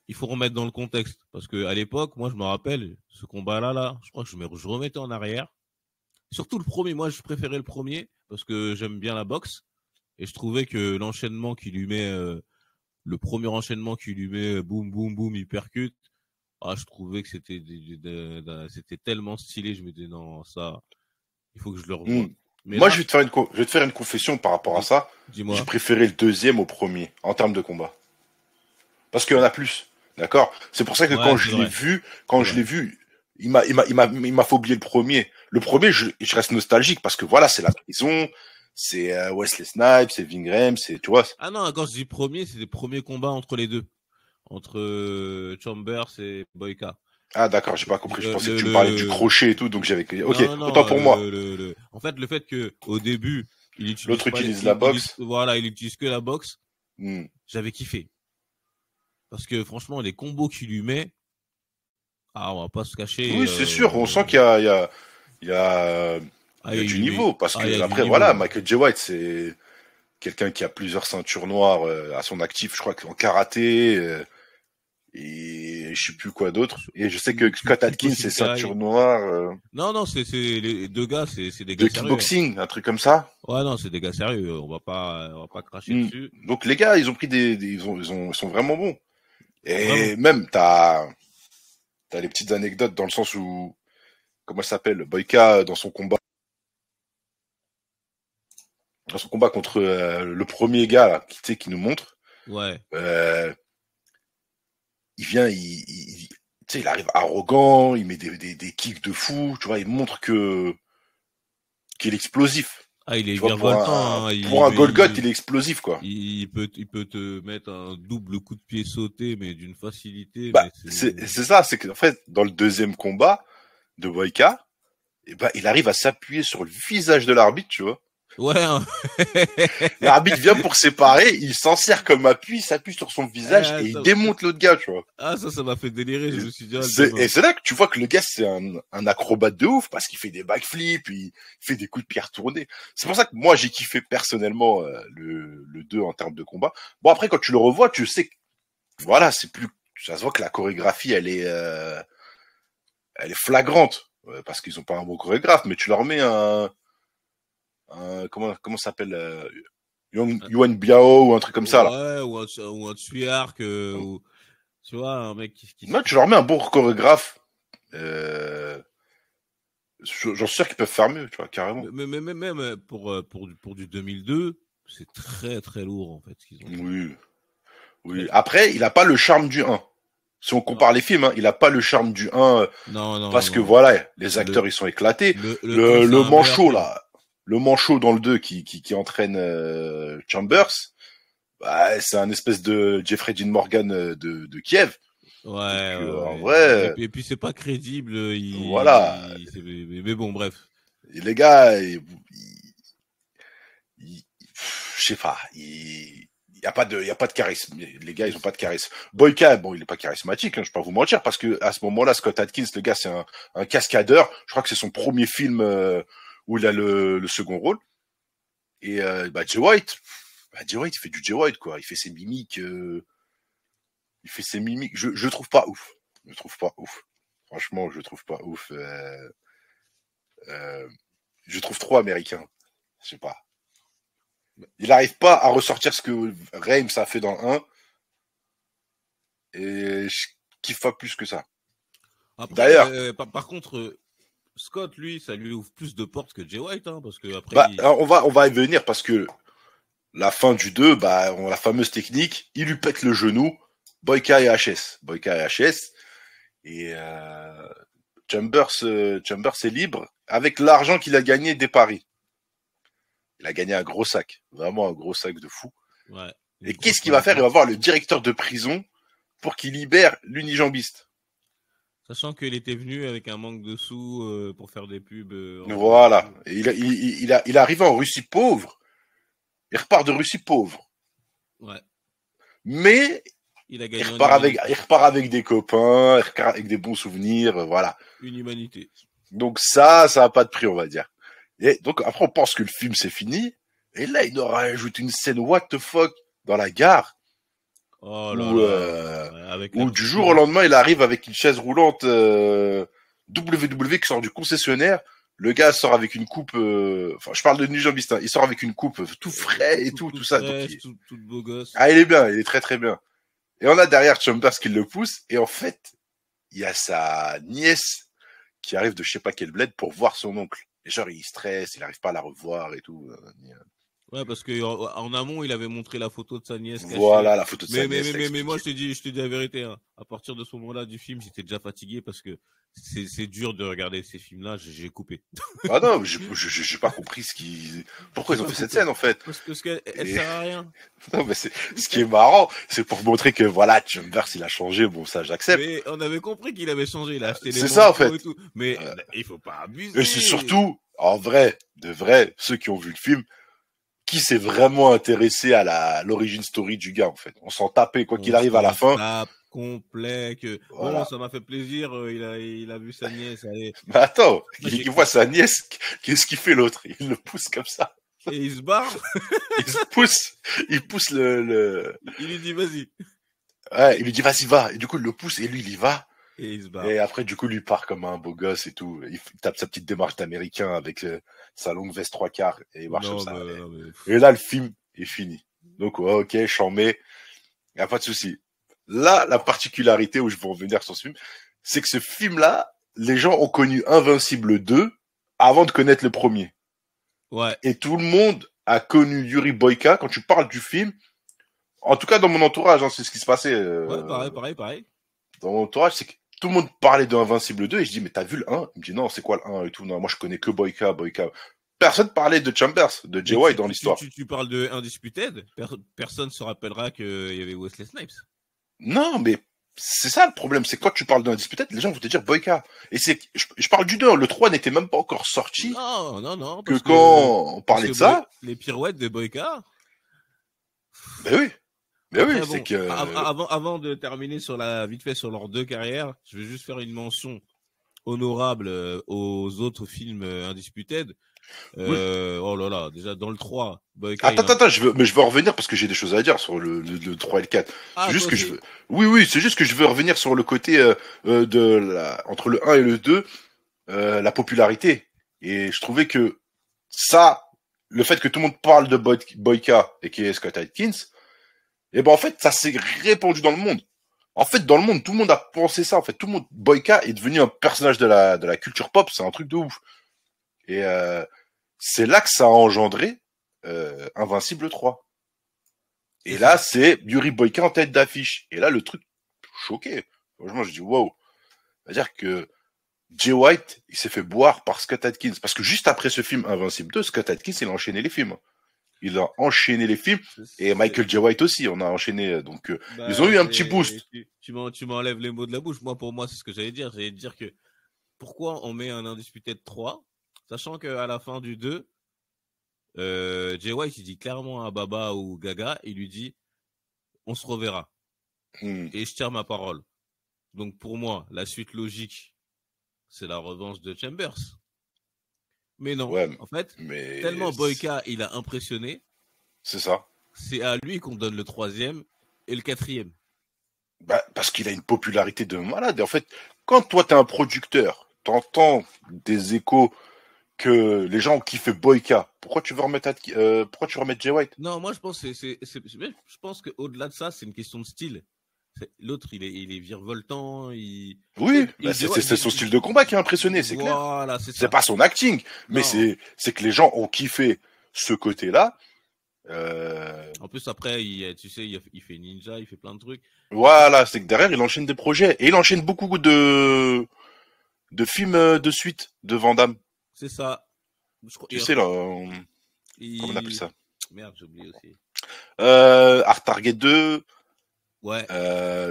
il faut remettre dans le contexte. Parce que à l'époque, moi, je me rappelle, ce combat-là, je crois que je remettais en arrière. Surtout le premier. Moi, je préférais le premier parce que j'aime bien la boxe. Et je trouvais que l'enchaînement qu'il lui met, le premier enchaînement qu'il lui met, boum, boum, boum, il percute. Je trouvais que c'était tellement stylé. Je me disais, non, ça, il faut que je le revoie. Mais moi, là, je vais te faire une confession par rapport à ça. Dis-moi. J'ai préféré le deuxième au premier, en termes de combat. Parce qu'il y en a plus. D'accord? C'est pour ça que quand je l'ai vu, il m'a fait oublier le premier. Le premier, je reste nostalgique parce que voilà, c'est la prison, c'est Wesley Snipes, c'est Vingrem, tu vois. Ah non, quand je dis premier, c'est les premiers combats entre les deux. Entre Chambers et Boyka. Ah d'accord, j'ai pas compris. Je pensais que tu me parlais du crochet et tout, donc j'avais. Ok, non, autant pour moi. En fait, le fait que au début, l'autre utilise la boxe. Il utilise que la boxe. J'avais kiffé. Parce que franchement, les combos qu'il lui met, on va pas se cacher. Oui, c'est sûr. On sent qu'il y a du niveau. Parce que après, voilà, Michael J. White, c'est quelqu'un qui a plusieurs ceintures noires à son actif. Je crois qu'en karaté et je sais plus quoi d'autre. Et je sais que Scott Adkins, c'est ceinture noire. Non, c'est les deux gars, c'est des gars de kickboxing, un truc comme ça. Ouais, non, c'est des gars sérieux. On va pas cracher dessus. Donc les gars, ils ont pris ils sont vraiment bons. Et même, t'as les petites anecdotes dans le sens où, comment ça s'appelle, Boyka, dans son combat contre le premier gars, là, qui nous montre. Ouais. Il vient, il arrive arrogant, il met des kicks de fou, tu vois, il montre qu'il est explosif. Il est virevoltant. Pour un Golgoth, il est explosif, quoi. Il peut te mettre un double coup de pied sauté, mais d'une facilité. C'est ça, c'est qu'en fait, dans le deuxième combat de Boyka, il arrive à s'appuyer sur le visage de l'arbitre, tu vois. Ouais. L'arbitre vient pour séparer, il s'en sert comme appui, il s'appuie sur son visage et il démonte l'autre gars, tu vois. Ça m'a fait délirer, je me suis dit. Et c'est là que tu vois que le gars, c'est un acrobate de ouf parce qu'il fait des backflips, il fait des coups de pied retournés. C'est pour ça que moi, j'ai kiffé personnellement le 2 en termes de combat. Bon, après, quand tu le revois, tu sais que, voilà, ça se voit que la chorégraphie, elle est flagrante parce qu'ils ont pas un bon chorégraphe, mais tu leur mets comment s'appelle Yuan Biao ou un truc comme ça là. Ouais, ou un Tsuyark Tu vois, un mec qui... Non, tu leur mets un bon chorégraphe. J'en suis sûr qu'ils peuvent faire mieux, tu vois, carrément. Mais même pour du 2002, c'est très très lourd en fait ce qu'ils ont fait. Oui. Après, il a pas le charme du 1. Si on compare les films, hein, il a pas le charme du 1 parce que voilà, les acteurs ils sont éclatés. Le manchot là, le manchot dans le 2 qui entraîne Chambers, bah, c'est un espèce de Jeffrey Dean Morgan de Kiev. Ouais. En vrai. Et puis c'est pas crédible. Voilà. Mais bon, bref. Et les gars, je sais pas, il y a pas de charisme. Les gars, ils ont pas de charisme. Boyka, bon, il est pas charismatique, hein, je vais pas vous mentir, parce que à ce moment-là, Scott Adkins, le gars, c'est un cascadeur. Je crois que c'est son premier film où il a le second rôle. Et Jay White, il fait du Jay White, quoi. Il fait ses mimiques. Je trouve pas ouf. Franchement, je trouve pas ouf. Je trouve trop américain. Je sais pas. Il n'arrive pas à ressortir ce que Reims a fait dans le 1. Et je kiffe pas plus que ça. Après, d'ailleurs, par contre, Scott, lui, ça lui ouvre plus de portes que Jay White, hein, parce que après. On va y venir parce que la fin du 2, la fameuse technique, il lui pète le genou. Boyka et HS. Et Chambers est libre avec l'argent qu'il a gagné des paris. Il a gagné un gros sac, vraiment un gros sac de fou. Ouais. Et qu'est-ce qu'il va faire? Il va voir le directeur de prison pour qu'il libère l'unijambiste. Sachant qu'il était venu avec un manque de sous pour faire des pubs. Voilà. Et il est arrivé en Russie pauvre. Il repart de Russie pauvre. Ouais. Mais il repart avec des copains, avec des bons souvenirs, voilà. Une humanité. Donc ça a pas de prix, on va dire. Et donc après on pense que le film c'est fini, et là il nous rajoute une scène what the fuck dans la gare, où du jour au lendemain il arrive avec une chaise roulante WW qui sort du concessionnaire. Le gars sort avec une coupe, je parle de unijambiste, hein, il sort avec une coupe tout frais et tout ça. Donc tout beau gosse. Ah il est bien, il est très très bien. Et on a derrière Chambers qui le pousse, et en fait il y a sa nièce qui arrive de je sais pas quel bled pour voir son oncle. Et genre, il stresse, il n'arrive pas à la revoir et tout. Ouais, parce que en amont, il avait montré la photo de sa nièce. Voilà, la photo de sa nièce. Mais moi, je te dis la vérité. Hein. À partir de ce moment-là du film, j'étais déjà fatigué parce que c'est dur de regarder ces films-là. J'ai coupé. Ah non, j'ai pas compris pourquoi ils ont fait cette scène en fait. Parce qu'elle sert à rien. Non, mais ce qui est marrant, c'est pour montrer que voilà, Chambers il a changé. Bon, ça j'accepte. Mais on avait compris qu'il avait changé. Il a acheté des c'est ça en fait. Et tout. Mais il faut pas abuser. Et c'est surtout, en vrai, ceux qui ont vu le film, qui s'est vraiment intéressé à l'origin story du gars en fait. On s'en tapait quoi qu'il arrive à la fin. Complet que voilà. Bon, ça m'a fait plaisir, il a vu sa nièce. Allez. Mais attends, il voit sa nièce, qu'est-ce qu'il fait l'autre? Il le pousse comme ça. Et il se barre. il pousse le. Il lui dit vas-y. Ouais, il lui dit vas-y va. Et du coup il le pousse et lui il y va. Et il se barre. Et après du coup lui part comme un beau gosse et tout. Il tape sa petite démarche d'américain avec sa longue veste 3/4 et il marche comme ça. Et là le film est fini. Donc ouais, ok, j'en mets. Y a pas de souci. Là, la particularité où je veux revenir sur ce film, c'est que ce film-là, les gens ont connu Invincible 2 avant de connaître le premier. Ouais. Et tout le monde a connu Yuri Boyka. Quand tu parles du film, en tout cas dans mon entourage, hein, c'est ce qui se passait. Ouais, pareil. Dans mon entourage, c'est que tout le monde parlait de Invincible 2 et je dis mais t'as vu le 1? Il me dit non, c'est quoi le 1 et tout. Non, moi je connais que Boyka. Personne parlait de Chambers, de Jay White dans l'histoire. Tu parles de Undisputed. Personne se rappellera qu'il y avait Wesley Snipes. Non, mais c'est ça le problème, c'est que quand tu parles d'Undisputed, les gens vont te dire Boyka. Et je parle du 2, le 3 n'était même pas encore sorti. Non. Que quand on parlait de ça. Les pirouettes de Boyka. Ben oui. Après, c'est que. Avant de terminer vite fait sur leurs deux carrières, je vais juste faire une mention honorable aux autres films Undisputed. Oui. Oh là là, déjà dans le 3, Boyka. Attends, je veux en revenir parce que j'ai des choses à dire sur le 3 et le 4. Ah, juste que je veux. Oui, c'est juste que je veux revenir sur le côté entre le 1 et le 2, la popularité. Et je trouvais que ça, le fait que tout le monde parle de Boyka et qui est Scott Adkins, et ben en fait, ça s'est répandu dans le monde. En fait, dans le monde, tout le monde a pensé ça. En fait, tout le monde, Boyka est devenu un personnage de la culture pop. C'est un truc de ouf. Et c'est là que ça a engendré Invincible 3. Et là, c'est Yuri Boyka en tête d'affiche. Et là, le truc choqué. Franchement, je dis wow. C'est-à-dire que Jay White, il s'est fait boire par Scott Adkins. Parce que juste après ce film Invincible 2, Scott Adkins, il a enchaîné les films. Il a enchaîné les films. Et Michael Jay White aussi, on a enchaîné. Donc, ils ont eu un petit boost. Tu m'enlèves les mots de la bouche. Moi, pour moi, c'est ce que j'allais dire. J'allais dire que pourquoi on met un Undisputed 3, sachant qu'à la fin du 2, Jay White, il dit clairement à Baba ou Gaga, il lui dit on se reverra. Et je tiens ma parole. Donc pour moi, la suite logique, c'est la revanche de Chambers. Mais non, en fait, tellement Boyka, il a impressionné. C'est ça. C'est à lui qu'on donne le 3e et le 4e. Bah, parce qu'il a une popularité de malade. Et en fait, quand toi, t'es un producteur, t'entends des échos que les gens ont kiffé Boyka. Pourquoi tu veux remettre Jay White? Non, moi je pense je pense qu'au-delà de ça, c'est une question de style. L'autre, il est virevoltant. Oui, c'est son style de combat qui a impressionné, c'est clair. C'est pas son acting, mais c'est que les gens ont kiffé ce côté-là. En plus, après, tu sais, il fait ninja, il fait plein de trucs. Voilà, c'est que derrière, il enchaîne des projets. Et il enchaîne beaucoup de films de suite de Van Damme. C'est ça. Tu sais, là, comment on appelle ça? Merde, j'ai oublié aussi. Art Target 2. Ouais.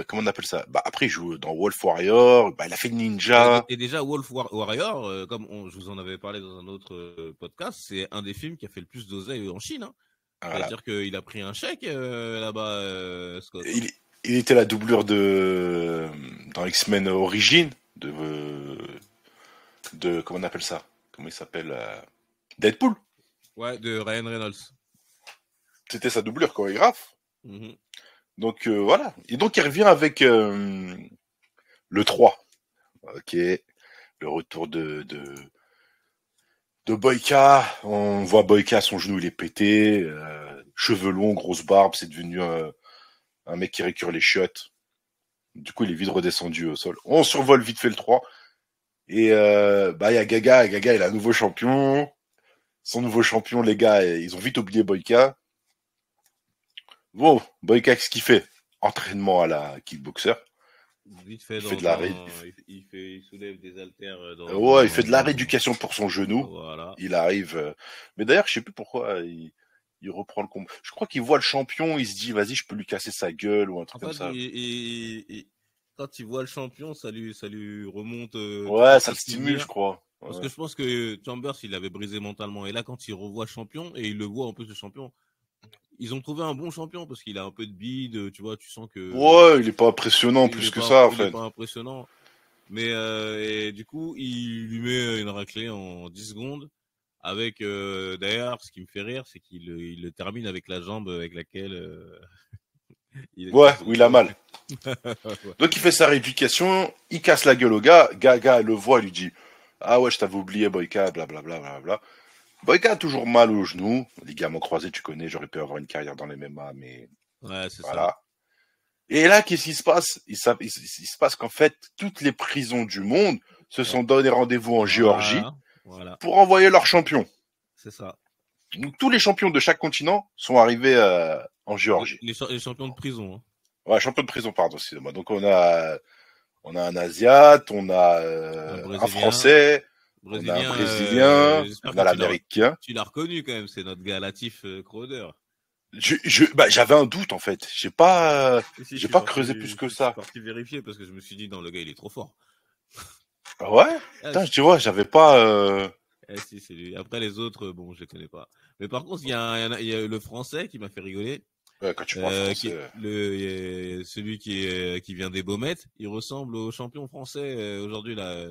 Comment on appelle ça? Bah, après, il joue dans Wolf Warrior. Bah, il a fait Ninja. Et déjà, Wolf Warrior, comme je vous en avais parlé dans un autre podcast, c'est un des films qui a fait le plus d'oseille en Chine. Hein. Voilà. C'est-à-dire qu'il a pris un chèque là-bas, Scott. Il était la doublure dans X-Men Origins de comment on appelle ça? Comment il s'appelle? Deadpool. Ouais, de Ryan Reynolds. C'était sa doublure chorégraphe. Donc voilà. Et donc il revient avec le 3. Ok. Le retour de Boyka. On voit Boyka, son genou il est pété. Cheveux longs, grosse barbe. C'est devenu un mec qui récure les chiottes. Du coup il est vite redescendu au sol. On survole vite fait le 3. Et bah il y a Gaga. Gaga il a un nouveau champion. Son nouveau champion, les gars, ils ont vite oublié Boyka. Bon, Boyka, qu'est-ce qu'il fait? Entraînement à la kickboxer. Vite fait, il soulève des haltères. Il fait de la rééducation pour son genou. Voilà. Il arrive. Mais d'ailleurs, je sais plus pourquoi il reprend le combat. Je crois qu'il voit le champion, il se dit, vas-y, je peux lui casser sa gueule ou un truc comme ça. Quand il voit le champion, ça lui remonte. Ça le stimule, je crois. Parce que je pense que Chambers, il avait brisé mentalement. Et là, quand il revoit le champion, et il le voit en plus le champion, ils ont trouvé un bon champion parce qu'il a un peu de bide, tu vois, tu sens que. Ouais, il est pas impressionnant plus que ça, en fait. Il est pas impressionnant. Mais, et du coup, il lui met une raclée en 10 secondes. Avec, d'ailleurs, ce qui me fait rire, c'est qu'il le termine avec la jambe avec laquelle. Où il a mal. Donc, il fait sa rééducation, il casse la gueule au gars. Gaga le voit, lui dit, ah ouais, je t'avais oublié, Boyka, blablabla, blablabla. Boyka a toujours mal au genou. Ligaments croisés, tu connais, j'aurais pu avoir une carrière dans les MMA, mais. Ouais, c'est voilà. ça. Et là, qu'est-ce qui se passe? Il se passe qu'en fait, toutes les prisons du monde se sont donné rendez-vous en Géorgie pour envoyer leurs champions. C'est ça. Donc, tous les champions de chaque continent sont arrivés en Géorgie. Les champions de prison. Hein. Ouais, champions de prison, pardon, excusez-moi. Donc, on a un Asiate, on a un Français. On a un Brésilien, on a l'Américain. Tu l'as reconnu quand même, c'est notre gars Latif Crowder. J'avais un doute en fait. J'ai pas creusé plus que ça. Je suis parti vérifier parce que je me suis dit non, le gars il est trop fort. Ouais. Putain, tu vois, j'avais pas. Si, c'est lui. Après les autres, bon, je les connais pas. Mais par contre, il y a le Français qui m'a fait rigoler. Ouais, quand tu vois celui qui vient des Baumettes, il ressemble au champion français aujourd'hui là,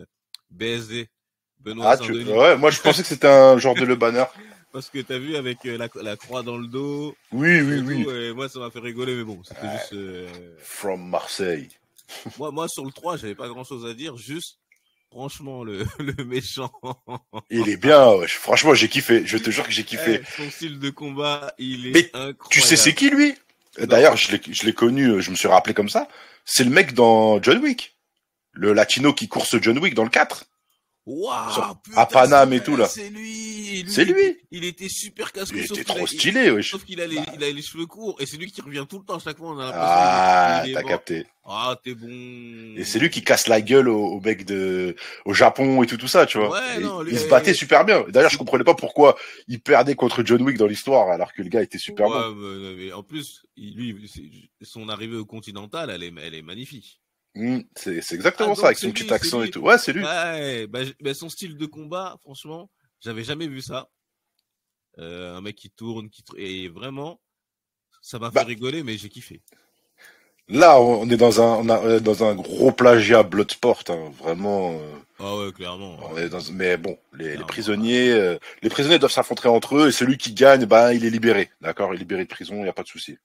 BSD. Benoît Saint-Denis. Ouais, moi je pensais que c'était un genre de Le Banner. Parce que t'as vu avec la croix dans le dos. Oui. Et moi ça m'a fait rigoler, mais bon, c'était juste. From Marseille. moi sur le 3, j'avais pas grand chose à dire, juste franchement le méchant. Il est bien, ouais. Franchement j'ai kiffé, je te jure que j'ai kiffé. Son style de combat, il est incroyable. Tu sais c'est qui lui? D'ailleurs, je l'ai connu, je me suis rappelé comme ça. C'est le mec dans John Wick. Le latino qui course John Wick dans le 4. Waouh, à Paname et tout, là. C'est lui. C'est lui. Il était super casse-cou. Il était trop stylé, wesh. Sauf qu'il a les cheveux courts. Et c'est lui qui revient tout le temps. À chaque fois, on a l'impression t'as capté. Ah, t'es bon. Et c'est lui qui casse la gueule au mec au Japon et tout ça, tu vois. Ouais, non, il se battait super bien. D'ailleurs, je comprenais pas pourquoi il perdait contre John Wick dans l'histoire, alors que le gars était super bon. Mais en plus, son arrivée au Continental, elle est magnifique. C'est exactement ça, avec son petit accent et tout. Ouais, c'est lui. Ouais, son style de combat, franchement, j'avais jamais vu ça. Un mec qui tourne, et vraiment, ça m'a fait rigoler, mais j'ai kiffé. Là, on est dans un gros plagiat Bloodsport, hein, vraiment. Ah ouais, clairement. Mais bon, les prisonniers doivent s'affronter entre eux, et celui qui gagne, il est libéré. D'accord, il est libéré de prison, il y a pas de souci.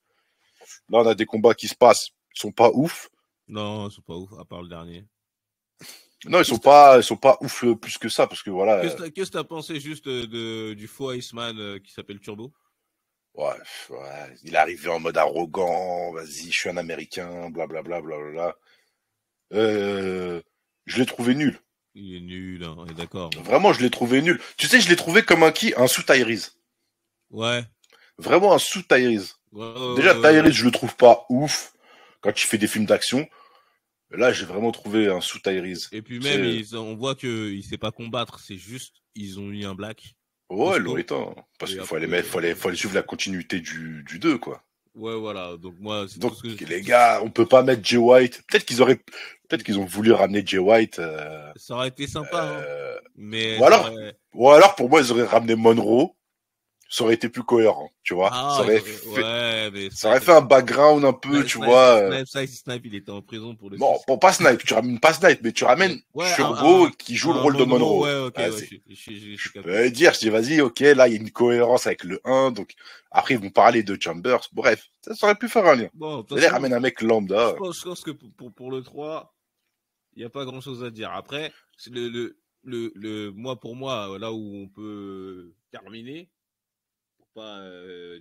Là, on a des combats qui se passent, ils sont pas ouf. Non, ils sont pas ouf, à part le dernier. Non, ils sont pas ouf plus que ça, parce que voilà. Qu'est-ce que t'as pensé juste du faux Iceman qui s'appelle Turbo? Ouais, il est arrivé en mode arrogant, vas-y, je suis un Américain, blablabla, blablabla. Je l'ai trouvé nul. Il est nul, hein, on est d'accord. Vraiment, je l'ai trouvé nul. Tu sais, je l'ai trouvé comme un sous-Tyrese. Ouais. Vraiment un sous-Tyrese. Déjà, Tyrese, je le trouve pas ouf quand il fait des films d'action. Là, j'ai vraiment trouvé un sous-Tyrese. Et puis même, on voit qu'il sait pas combattre, c'est juste, ils ont mis un black. Ouais, l'autant. Parce qu'il faut aller suivre la continuité du 2, quoi. Ouais, voilà. Donc, moi, c'est donc, les gars, on peut pas mettre Jay White. Peut-être qu'ils ont voulu ramener Jay White. Ça aurait été sympa, mais. Ou alors, pour moi, ils auraient ramené Monroe. Ça aurait été plus cohérent, tu vois. Ça aurait fait un background un peu, tu vois. Snipe, il était en prison pour le. Non, pas Snipe, tu ramènes pas Snipe, mais tu ramènes Turbo qui joue le rôle de Monroe. Je peux dire, je dis vas-y, ok, là il y a une cohérence avec le 1, donc après ils vont parler de Chambers. Bref, ça aurait pu faire un lien. Bon, ils ramènent un mec lambda. Je pense que pour le 3, il n'y a pas grand chose à dire. Après, c'est pour moi, là où on peut terminer, pas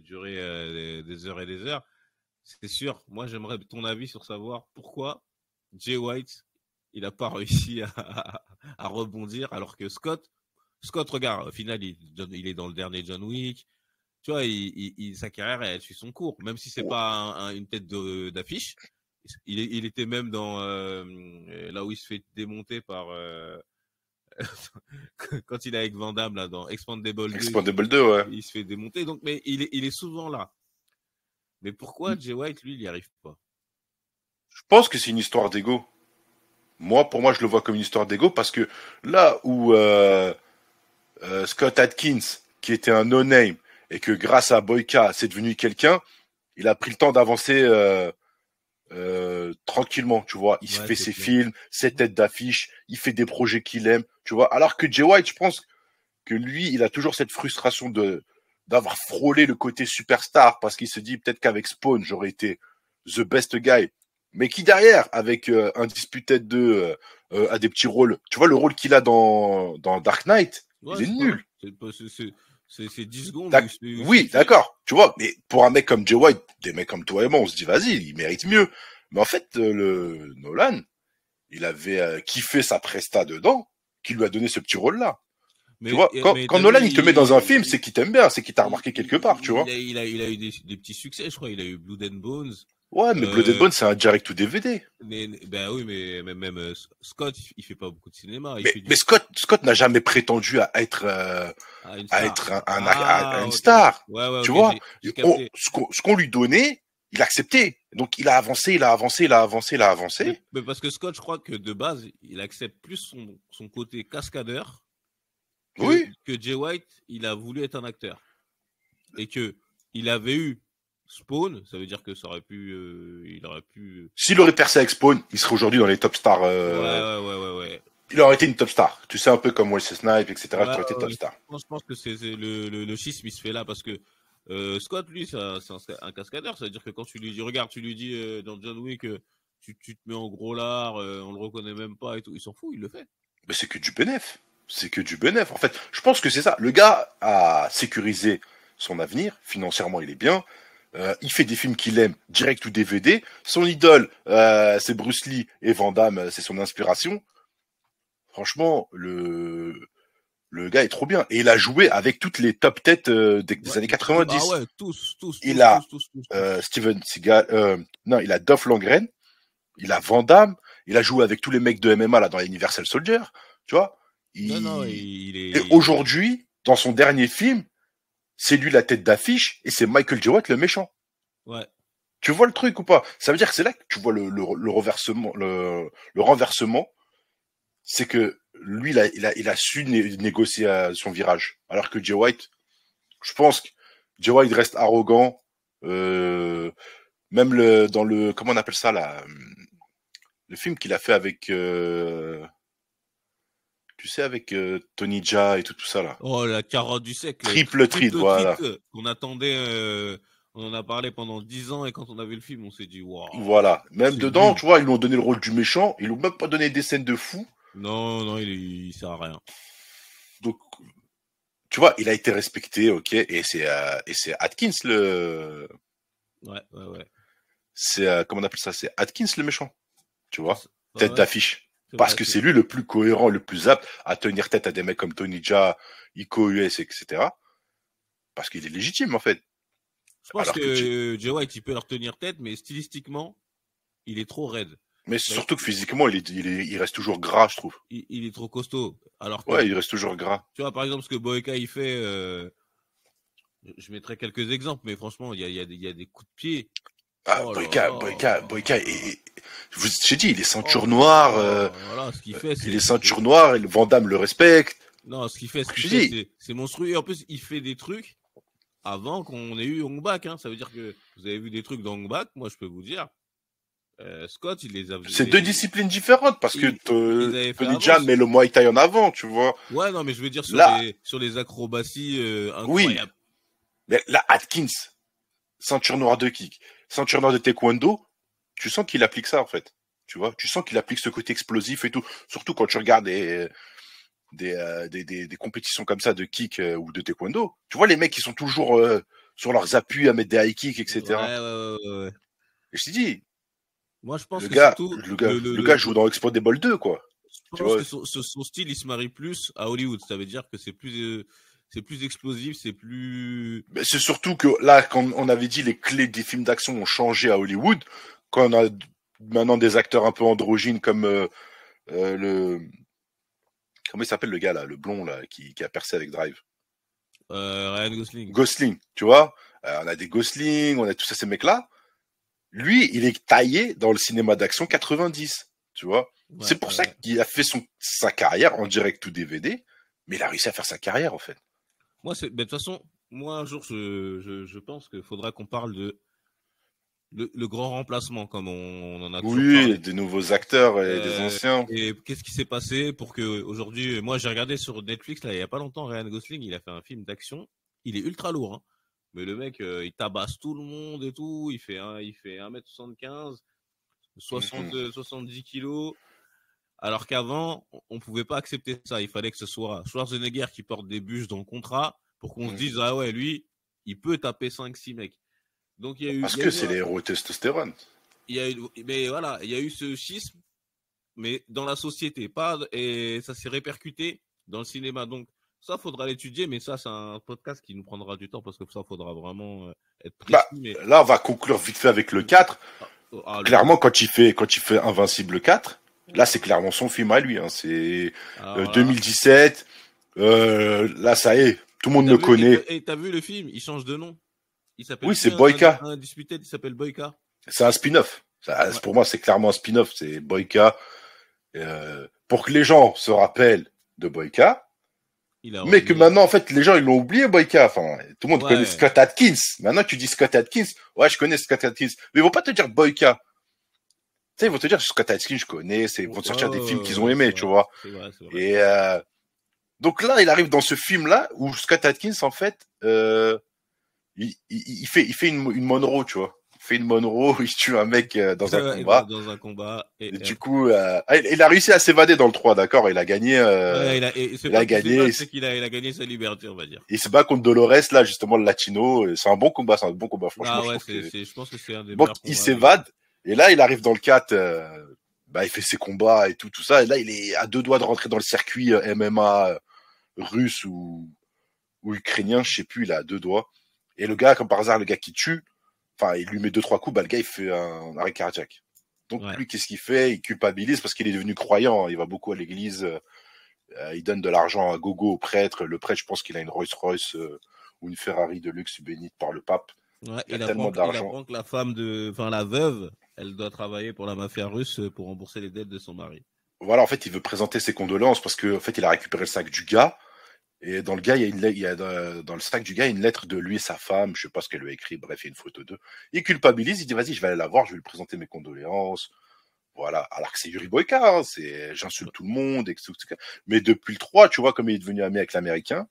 durer des heures et des heures. C'est sûr, moi j'aimerais ton avis sur savoir pourquoi Jay White il a pas réussi à rebondir alors que Scott, regarde, au final il est dans le dernier John Wick, tu vois, sa carrière elle suit son cours, même si c'est pas une tête d'affiche. Il était même dans là où il se fait démonter par quand il est avec Van Damme là dans Expandable 2, ouais. Il se fait démonter, donc mais il est souvent là. Mais pourquoi Jay White lui il y arrive pas? Je pense que c'est une histoire d'ego. Pour moi je le vois comme une histoire d'ego parce que là où Scott Adkins qui était un no-name et que grâce à Boyka c'est devenu quelqu'un, il a pris le temps d'avancer tranquillement, tu vois, il fait ses films, ses têtes d'affiche, il fait des projets qu'il aime, tu vois, alors que Jay White, je pense que lui, il a toujours cette frustration d'avoir frôlé le côté superstar, parce qu'il se dit peut-être qu'avec Spawn, j'aurais été the best guy, mais qui derrière, avec Undisputed 2, a des petits rôles, tu vois, le rôle qu'il a dans Dark Knight, il est nul. C'est 10 secondes. Oui, d'accord. Tu vois, mais pour un mec comme Jay White, des mecs comme toi et moi, on se dit, vas-y, il mérite mieux. Mais en fait, le Nolan, il avait kiffé sa presta dedans, qui lui a donné ce petit rôle-là. Tu vois, quand Nolan, il te met dans un film, c'est qu'il t'aime bien, c'est qu'il t'a remarqué quelque part, tu vois. Il a eu des petits succès, je crois. Il a eu Blood and Bones. Ouais, mais Blood and Bones, c'est un direct ou DVD. Ben oui, mais même Scott, il fait pas beaucoup de cinéma. Mais Scott n'a jamais prétendu à être une star. Ouais, tu vois, ce qu'on lui donnait, il acceptait. Donc il a avancé. Mais parce que Scott, je crois que de base, il accepte plus son côté cascadeur. Que Jay White, il a voulu être un acteur. Et que il avait eu Spawn, ça veut dire que ça aurait pu, il aurait pu. S'il aurait percé avec Spawn, il serait aujourd'hui dans les top stars. Ouais. Il aurait été une top star. Tu sais, un peu comme Wesley Snipes, etc. Il aurait été top star. Je pense que c'est le schisme, il se fait là parce que Scott, lui, c'est un cascadeur. Ça veut dire que quand tu lui dis, regarde, tu lui dis dans John Wick, tu te mets en gros lard, on le reconnaît même pas et tout. Il s'en fout, il le fait. Mais c'est que du bénéf. En fait, je pense que c'est ça. Le gars a sécurisé son avenir. Financièrement, il est bien. Il fait des films qu'il aime, direct ou DVD. Son idole, c'est Bruce Lee et Van Damme, c'est son inspiration. Franchement, le gars est trop bien. Et il a joué avec toutes les top têtes des années 90. Ah ouais, tous. Il a Steven Seagal, il a Dolph Lundgren, il a Van Damme, il a joué avec tous les mecs de MMA là dans Universal Soldier, tu vois. Et aujourd'hui, dans son dernier film, c'est lui la tête d'affiche et c'est Michael J. White le méchant. Ouais. Tu vois le truc ou pas? Ça veut dire que c'est là que tu vois le reversement, le renversement. C'est que lui, il a su négocier son virage. Alors que Jay White, je pense que Jay White reste arrogant. Même dans le, comment on appelle ça là, le film qu'il a fait avec, tu sais, avec Tony Jaa et tout ça là. Oh, la carotte du siècle. Triple treat, voilà. On attendait, on en a parlé pendant 10 ans et quand on a vu le film, on s'est dit waouh. Voilà. Même dedans, tu vois, ils lui ont donné le rôle du méchant. Ils lui ont même pas donné des scènes de fou. Non, il sert à rien. Donc, tu vois, il a été respecté, ok, et c'est Atkins Ouais. C'est comment on appelle ça? C'est Atkins le méchant, tu vois, tête d'affiche. Parce que c'est lui le plus cohérent, le plus apte à tenir tête à des mecs comme Tony Jaa, Iko US, etc. Parce qu'il est légitime, en fait. Je pense que Jay White, il peut leur tenir tête, mais stylistiquement, il est trop raide. Mais surtout que physiquement, il reste toujours gras, je trouve. Il est trop costaud. Alors que, ouais, il reste toujours gras. Tu vois, par exemple, ce que Boyka, il fait, je mettrai quelques exemples, mais franchement, il y a des coups de pied. Ah, Boyka, j'ai dit, il est ceinture noire. Voilà, ce qu'il fait, il est ceinture noire et le Van Damme le respecte. Non, ce qu'il fait, c'est monstrueux. En plus, il fait des trucs avant qu'on ait eu Hong Bak. Hein. Ça veut dire que vous avez vu des trucs dans Hong Bak. Moi, je peux vous dire, Scott, il les a. C'est deux disciplines différentes parce que Tony Jaa met le Muay Thai en avant, tu vois. Ouais, non, mais je veux dire sur les acrobaties incroyables. Oui. Mais là, Atkins, ceinture noire de kick, ceinture noire de taekwondo, tu sens qu'il applique ça en fait. Tu vois, tu sens qu'il applique ce côté explosif et tout. Surtout quand tu regardes des compétitions comme ça de kick ou de taekwondo. Tu vois les mecs qui sont toujours sur leurs appuis à mettre des high kicks, etc. Ouais. Et je t'ai dit. Moi, je pense le que gars, surtout, le gars joue dans Explodable 2, quoi. Je pense que son style, il se marie plus à Hollywood. Ça veut dire que c'est plus explosif, c'est plus. Mais c'est surtout que là, quand on avait dit les clés des films d'action ont changé à Hollywood, quand on a maintenant des acteurs un peu androgynes comme comment il s'appelle le gars là, le blond là, qui a percé avec Drive. Ryan Gosling. Gosling, tu vois. On a des Gosling, on a tous ces mecs-là. Lui, il est taillé dans le cinéma d'action 90, tu vois. Ouais, c'est pour ça qu'il a fait sa carrière en direct ou DVD, mais il a réussi à faire sa carrière, en fait. Moi, de toute façon, moi, un jour, je pense qu'il faudra qu'on parle de le grand remplacement, comme on en a toujours parlé. Oui, des nouveaux acteurs et des anciens. Et qu'est-ce qui s'est passé pour que aujourd'hui, moi, j'ai regardé sur Netflix, là, il y a pas longtemps, Ryan Gosling, il a fait un film d'action. Il est ultra lourd, hein. Mais le mec, il tabasse tout le monde et tout. Il fait 1m75, 70 kilos. Alors qu'avant, on pouvait pas accepter ça. Il fallait que ce soit Schwarzenegger qui porte des bûches dans le contrat pour qu'on se dise, ah ouais, lui, il peut taper 5-6 mecs. Donc, il y a eu. Parce que c'est les héros testostérone. Mais voilà, il y a eu ce schisme, mais dans la société. Et ça s'est répercuté dans le cinéma. Donc, ça, faudra l'étudier, mais ça, c'est un podcast qui nous prendra du temps parce que ça, faudra vraiment être précis. Mais... Là, on va conclure vite fait avec le 4. Clairement, quand il fait Invincible 4, là, c'est clairement son film à lui. Hein. C'est 2017. Là, ça y est, tout le monde le connaît. Et t'as vu le film? Il change de nom. Oui, c'est Boyka. Undisputed, il s'appelle Boyka. C'est un spin-off. Pour moi, c'est clairement un spin-off. C'est Boyka. Pour que les gens se rappellent de Boyka. Mais que maintenant, en fait, les gens, ils l'ont oublié, Boyka. Enfin, tout le monde connaît Scott Adkins. Maintenant, tu dis Scott Adkins. Ouais, je connais Scott Adkins. Mais ils vont pas te dire Boyka. Tu sais, ils vont te dire Scott Adkins, je connais. Ils vont te sortir des films qu'ils ont aimés, tu vois. C'est vrai. Et donc là, il arrive dans ce film-là où Scott Adkins, en fait, il fait une Monroe, tu vois. fait une Monroe, il tue un mec dans un combat. Dans un combat. Et du coup, il a réussi à s'évader dans le 3, d'accord? Il a gagné. Il a gagné. C'est qu'il a gagné sa liberté, on va dire. Il se bat contre Dolores, là, justement, le latino. C'est un bon combat, franchement. Je pense que c'est un des bon, meilleurs combats. Il s'évade. Et là, il arrive dans le 4. Il fait ses combats et tout ça. Et là, il est à 2 doigts de rentrer dans le circuit MMA russe ou ukrainien, je sais plus, il a 2 doigts. Et le gars, comme par hasard, le gars qui tue, il lui met 2-3 coups, le gars, il fait un arrêt cardiaque. Donc, lui, qu'est-ce qu'il fait? Il culpabilise parce qu'il est devenu croyant. Il va beaucoup à l'église. Il donne de l'argent à gogo au prêtre. Le prêtre, je pense qu'il a une Rolls-Royce ou une Ferrari de luxe bénite par le pape. Ouais, il a tellement d'argent. Il apprend que la femme la veuve, elle doit travailler pour la mafia russe pour rembourser les dettes de son mari. Voilà, en fait, il veut présenter ses condoléances parce que, en fait, il a récupéré le sac du gars. Et dans le gars, dans le sac du gars, il y a une lettre de lui et sa femme. Je sais pas ce qu'elle lui a écrit. Bref, il y a une photo d'eux. Il culpabilise. Il dit, vas-y, je vais aller la voir. Je vais lui présenter mes condoléances. Voilà. Alors que c'est Yuri Boyka, hein. J'insulte tout le monde, etc. Mais depuis le 3, tu vois, comme il est devenu ami avec l'américain,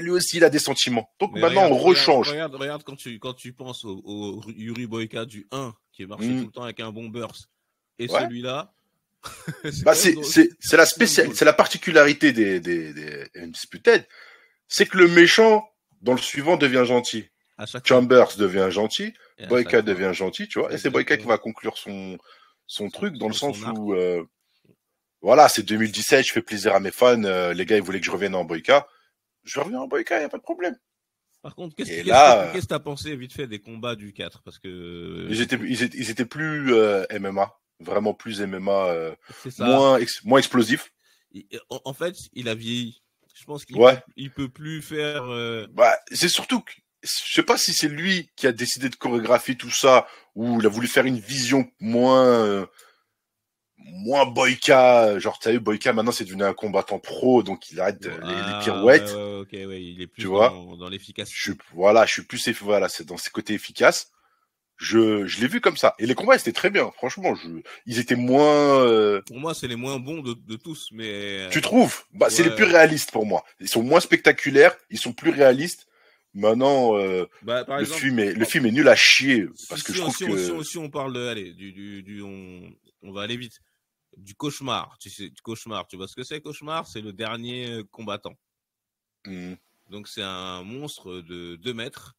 lui aussi, il a des sentiments. Donc maintenant, on rechange. Regarde quand tu penses au Yuri Boyka du 1, qui marchait tout le temps avec un bon burst. Et celui-là, c'est la particularité des Undisputed, c'est que le méchant dans le suivant devient gentil. Chambers devient gentil, Boyka devient gentil, tu vois, et c'est Boyka qui va conclure son truc dans le sens où c'est 2017, je fais plaisir à mes fans, les gars ils voulaient que je revienne en Boyka, je reviens en Boyka, y a pas de problème. Par contre, qu'est-ce que t'as pensé vite fait des combats du 4? Parce que ils étaient plus MMA. Vraiment plus MMA, moins explosif. En fait, il a vieilli. Je pense qu'il il peut plus faire. C'est surtout que je sais pas si c'est lui qui a décidé de chorégraphier tout ça ou il a voulu faire une vision moins Boyka. Genre, tu as eu Boyka, maintenant c'est devenu un combattant pro, donc il arrête les pirouettes. Il est plus dans l'efficacité. Je suis plus c'est dans ses côtés efficaces. Je l'ai vu comme ça. Et les combats, c'était très bien. Franchement, ils étaient moins... Pour moi, c'est les moins bons de tous, mais... Tu trouves? C'est les plus réalistes pour moi. Ils sont moins spectaculaires, ils sont plus réalistes. Maintenant, le film est nul à chier. Parce que je trouve que... Si on parle, on va aller vite. Du cauchemar. Tu sais, du cauchemar. Tu vois ce que c'est, cauchemar? C'est le dernier combattant. Donc, c'est un monstre de 2 mètres.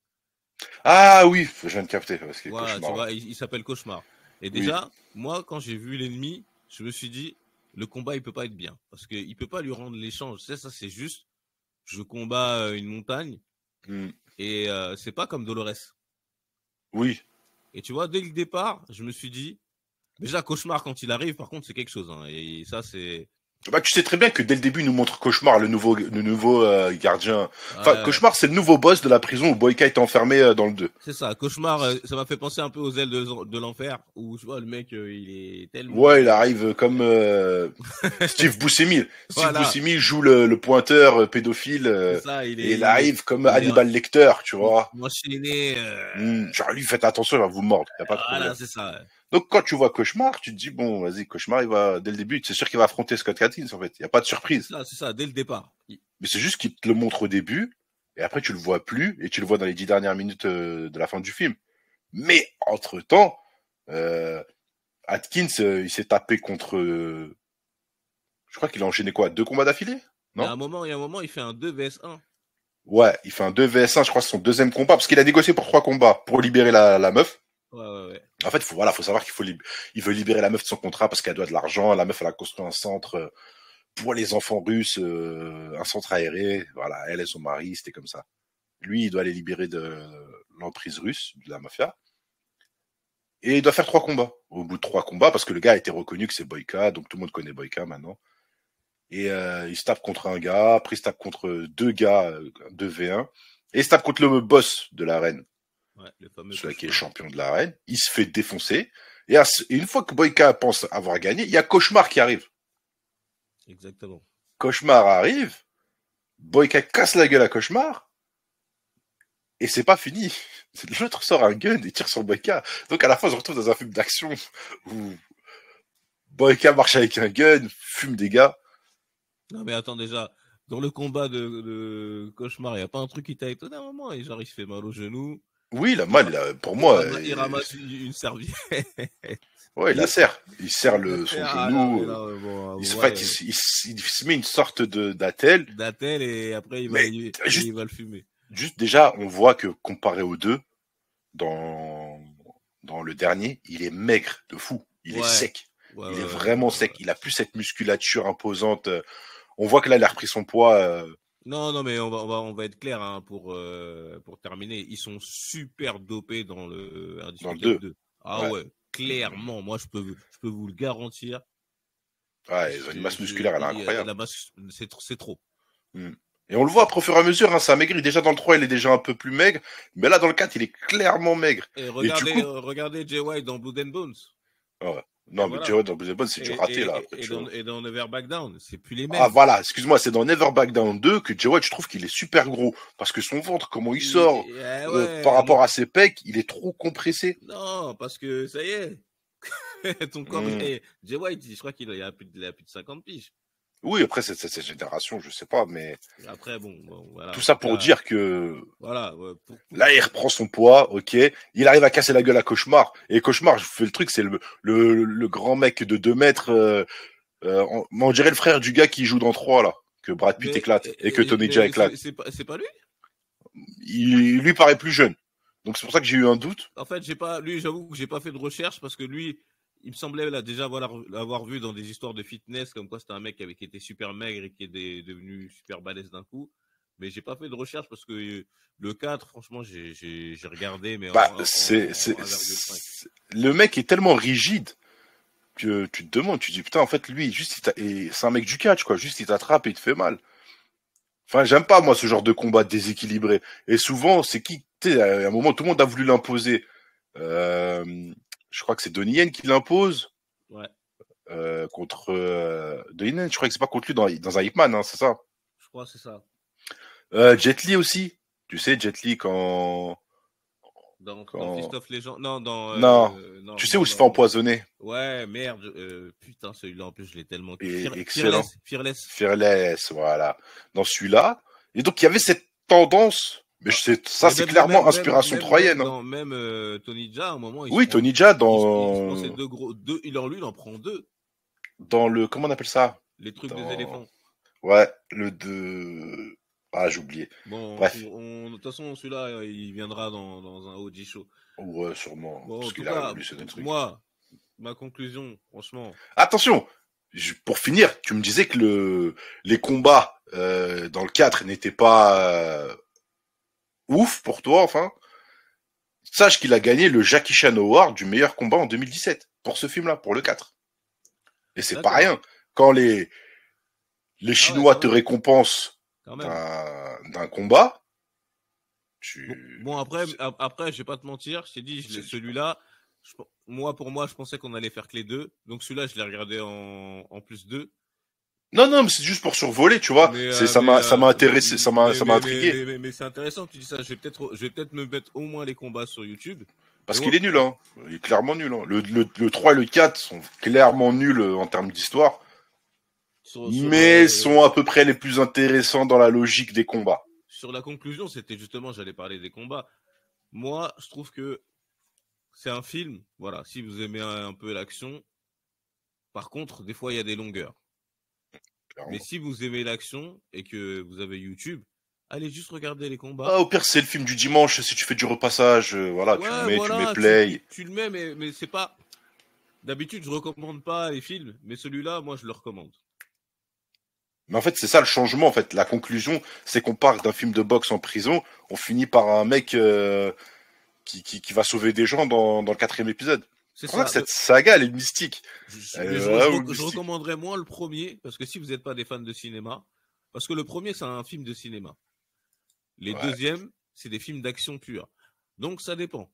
Ah oui, je viens de capter. Parce que tu vois, il s'appelle Cauchemar. Et déjà, moi, quand j'ai vu l'ennemi, je me suis dit, le combat, il peut pas être bien. Parce qu'il peut pas lui rendre l'échange. Ça, c'est juste, je combats une montagne. Et c'est pas comme Dolores. Oui. Et tu vois, dès le départ, je me suis dit, déjà, Cauchemar, quand il arrive, par contre, c'est quelque chose. Hein. Et ça, c'est... tu sais très bien que dès le début, il nous montre Cauchemar, le nouveau gardien. Enfin, Cauchemar, c'est le nouveau boss de la prison où Boyka est enfermé dans le 2. C'est ça, Cauchemar, ça m'a fait penser un peu aux ailes de l'enfer, où tu vois, le mec, il est tellement... Ouais, il arrive comme Steve Buscemi. Steve Buscemi joue le pointeur pédophile. Il arrive comme Hannibal Lecter, tu vois. Enchaîné. Genre, lui, faites attention, il va vous mordre. Y a pas de problème. Voilà, c'est ça. Ouais. Donc, quand tu vois Cauchemar, tu te dis, bon, vas-y, Cauchemar, il va, dès le début, c'est sûr qu'il va affronter Scott Adkins, en fait. Il n'y a pas de surprise. C'est ça, dès le départ. Mais c'est juste qu'il te le montre au début, et après, tu le vois plus, et tu le vois dans les 10 dernières minutes de la fin du film. Mais, entre-temps, Atkins, il s'est tapé contre, je crois qu'il a enchaîné 2 combats d'affilée? Non? Il y a un moment, il fait un 2 vs 1. Ouais, il fait un 2 vs 1, je crois que c'est son deuxième combat, parce qu'il a négocié pour 3 combats, pour libérer la meuf. Ouais. En fait, faut savoir il veut libérer la meuf de son contrat parce qu'elle doit de l'argent. La meuf, elle a construit un centre pour les enfants russes, un centre aéré. Voilà, elle et son mari, c'était comme ça. Lui, il doit les libérer de l'emprise russe, de la mafia. Et il doit faire 3 combats. Au bout de 3 combats, parce que le gars a été reconnu que c'est Boyka, donc tout le monde connaît Boyka maintenant. Et il se tape contre un gars, après il se tape contre 2 gars, 2v1, et il se tape contre le boss de l'arène. Ouais, le fameux celui qui est champion de l'arène, il se fait défoncer. Et une fois que Boyka pense avoir gagné, il y a Cauchemar qui arrive. Exactement. Cauchemar arrive, Boyka casse la gueule à Cauchemar, et c'est pas fini. L'autre sort un gun et tire sur Boyka. Donc à la fin, on se retrouve dans un film d'action où Boyka marche avec un gun, fume des gars. Non mais attends, déjà, dans le combat de Cauchemar, il n'y a pas un truc qui t'a étonné à un moment, et genre il se fait mal au genou. Oui, la malle, pour moi. Il ramasse une serviette. Ouais, il la serre. Il serre son genou. Bon, il se met une sorte d'attelle. D'attelle et après il va le fumer. Juste déjà, on voit que comparé aux deux, dans le dernier, il est maigre de fou. Il est sec. Il est vraiment sec. Il a plus cette musculature imposante. On voit que là, il a repris son poids. Non, mais on va être clair hein, pour terminer. Ils sont super dopés dans le Indiscutable 2. Ah ouais, clairement. Moi, je peux vous le garantir. Ouais, ils ont une masse musculaire, elle est incroyable. La masse, c'est trop. Et on le voit au fur et à mesure, hein, ça maigrit. Déjà dans le 3, il est déjà un peu plus maigre. Mais là, dans le 4, il est clairement maigre. Et regardez Jay White dans Blood and Bones. Ouais. Non, mais Jay White dans Blood and Bones, c'est du raté, là. Après, et dans Never Back Down, c'est plus les mêmes. Ah, voilà, excuse-moi, c'est dans Never Back Down 2 que Jay White, je trouve qu'il est super gros. Parce que son ventre, comment il sort par rapport à ses pecs, il est trop compressé. Non, parce que ça y est. Ton corps, Jay White, je crois qu'il a plus de 50 piges. Oui, après, c'est cette génération, je sais pas, mais. Après, bon voilà. Tout ça pour dire que. Voilà. Là, il reprend son poids, ok. Il arrive à casser la gueule à Cauchemar. Et Cauchemar, je fais le truc, c'est le grand mec de 2 mètres. On dirait le frère du gars qui joue dans 3, là. Que Brad Pitt éclate. Et que Tony Jaa éclate. C'est pas lui? Il lui paraît plus jeune. Donc, c'est pour ça que j'ai eu un doute. En fait, j'avoue que j'ai pas fait de recherche parce que lui, il me semblait là déjà l'avoir vu dans des histoires de fitness, comme quoi c'était un mec qui était super maigre et qui est devenu super balèze d'un coup. Mais j'ai pas fait de recherche parce que le 4, franchement, j'ai regardé, mais le mec est tellement rigide que tu te demandes, tu te dis putain, en fait, lui, juste, c'est un mec du catch, quoi. Juste, il t'attrape et il te fait mal. Enfin, j'aime pas, moi, ce genre de combat déséquilibré. Et souvent, c'est qui, tu sais, à un moment, tout le monde a voulu l'imposer. Je crois que c'est Donnie Yen qui l'impose. Ouais. Contre Donnie Yen, je crois que c'est pas contre lui dans un Hitman, hein, c'est ça? Je crois que c'est ça. Jet Li aussi. Tu sais, Jet Li dans Fist of Legend. Non. Tu sais où il se fait empoisonner? Ouais, merde. Putain, celui-là, en plus, je l'ai tellement... Excellent. Fearless, voilà. Dans celui-là. Et donc, il y avait cette tendance... Mais c'est clairement inspiration troyenne. Même Tony Jaa, à un moment. Tony Jaa il en prend 2. Dans le, comment on appelle ça? Les trucs des éléphants. Ouais, le 2. Ah, j'ai oublié. Bon, bref. De toute façon, celui-là, il viendra dans un OG show. Ouais, sûrement. Bon, parce qu'il a révolutionné le truc. Moi, ma conclusion, franchement. Attention! Pour finir, tu me disais que les combats dans le 4 n'étaient pas ouf pour toi, enfin. Sache qu'il a gagné le Jackie Chan Award du meilleur combat en 2017 pour ce film-là, pour le 4. Et c'est pas rien. Quand les Chinois te récompensent d'un combat, Bon, après, je vais pas te mentir, je t'ai dit, celui-là, pour moi, je pensais qu'on allait faire que les deux. Donc celui-là, je l'ai regardé en plus 2. Non, mais c'est juste pour survoler, tu vois. Ça m'a intéressé, ça m'a intrigué. Mais c'est intéressant que tu dis ça. Je vais peut-être me mettre au moins les combats sur YouTube. Parce qu'il est nul, hein. Il est clairement nul, hein. Le 3 et le 4 sont clairement nuls en termes d'histoire. Mais sont à peu près les plus intéressants dans la logique des combats. Sur la conclusion, c'était justement, j'allais parler des combats. Moi, je trouve que c'est un film, voilà, si vous aimez un peu l'action. Par contre, des fois, il y a des longueurs. Mais si vous aimez l'action et que vous avez YouTube, allez juste regarder les combats. Ah, au pire, c'est le film du dimanche. Si tu fais du repassage, voilà, tu mets play. Tu le mets, mais c'est pas... D'habitude, je recommande pas les films, mais celui-là, moi, je le recommande. Mais en fait, c'est ça le changement. En fait, la conclusion, c'est qu'on part d'un film de boxe en prison, on finit par un mec qui va sauver des gens dans le 4e épisode. C'est ça. Cette saga, elle est mystique. Je recommanderais moins le premier, parce que si vous n'êtes pas des fans de cinéma, parce que le premier, c'est un film de cinéma. Les deuxièmes, c'est des films d'action pure. Donc, ça dépend.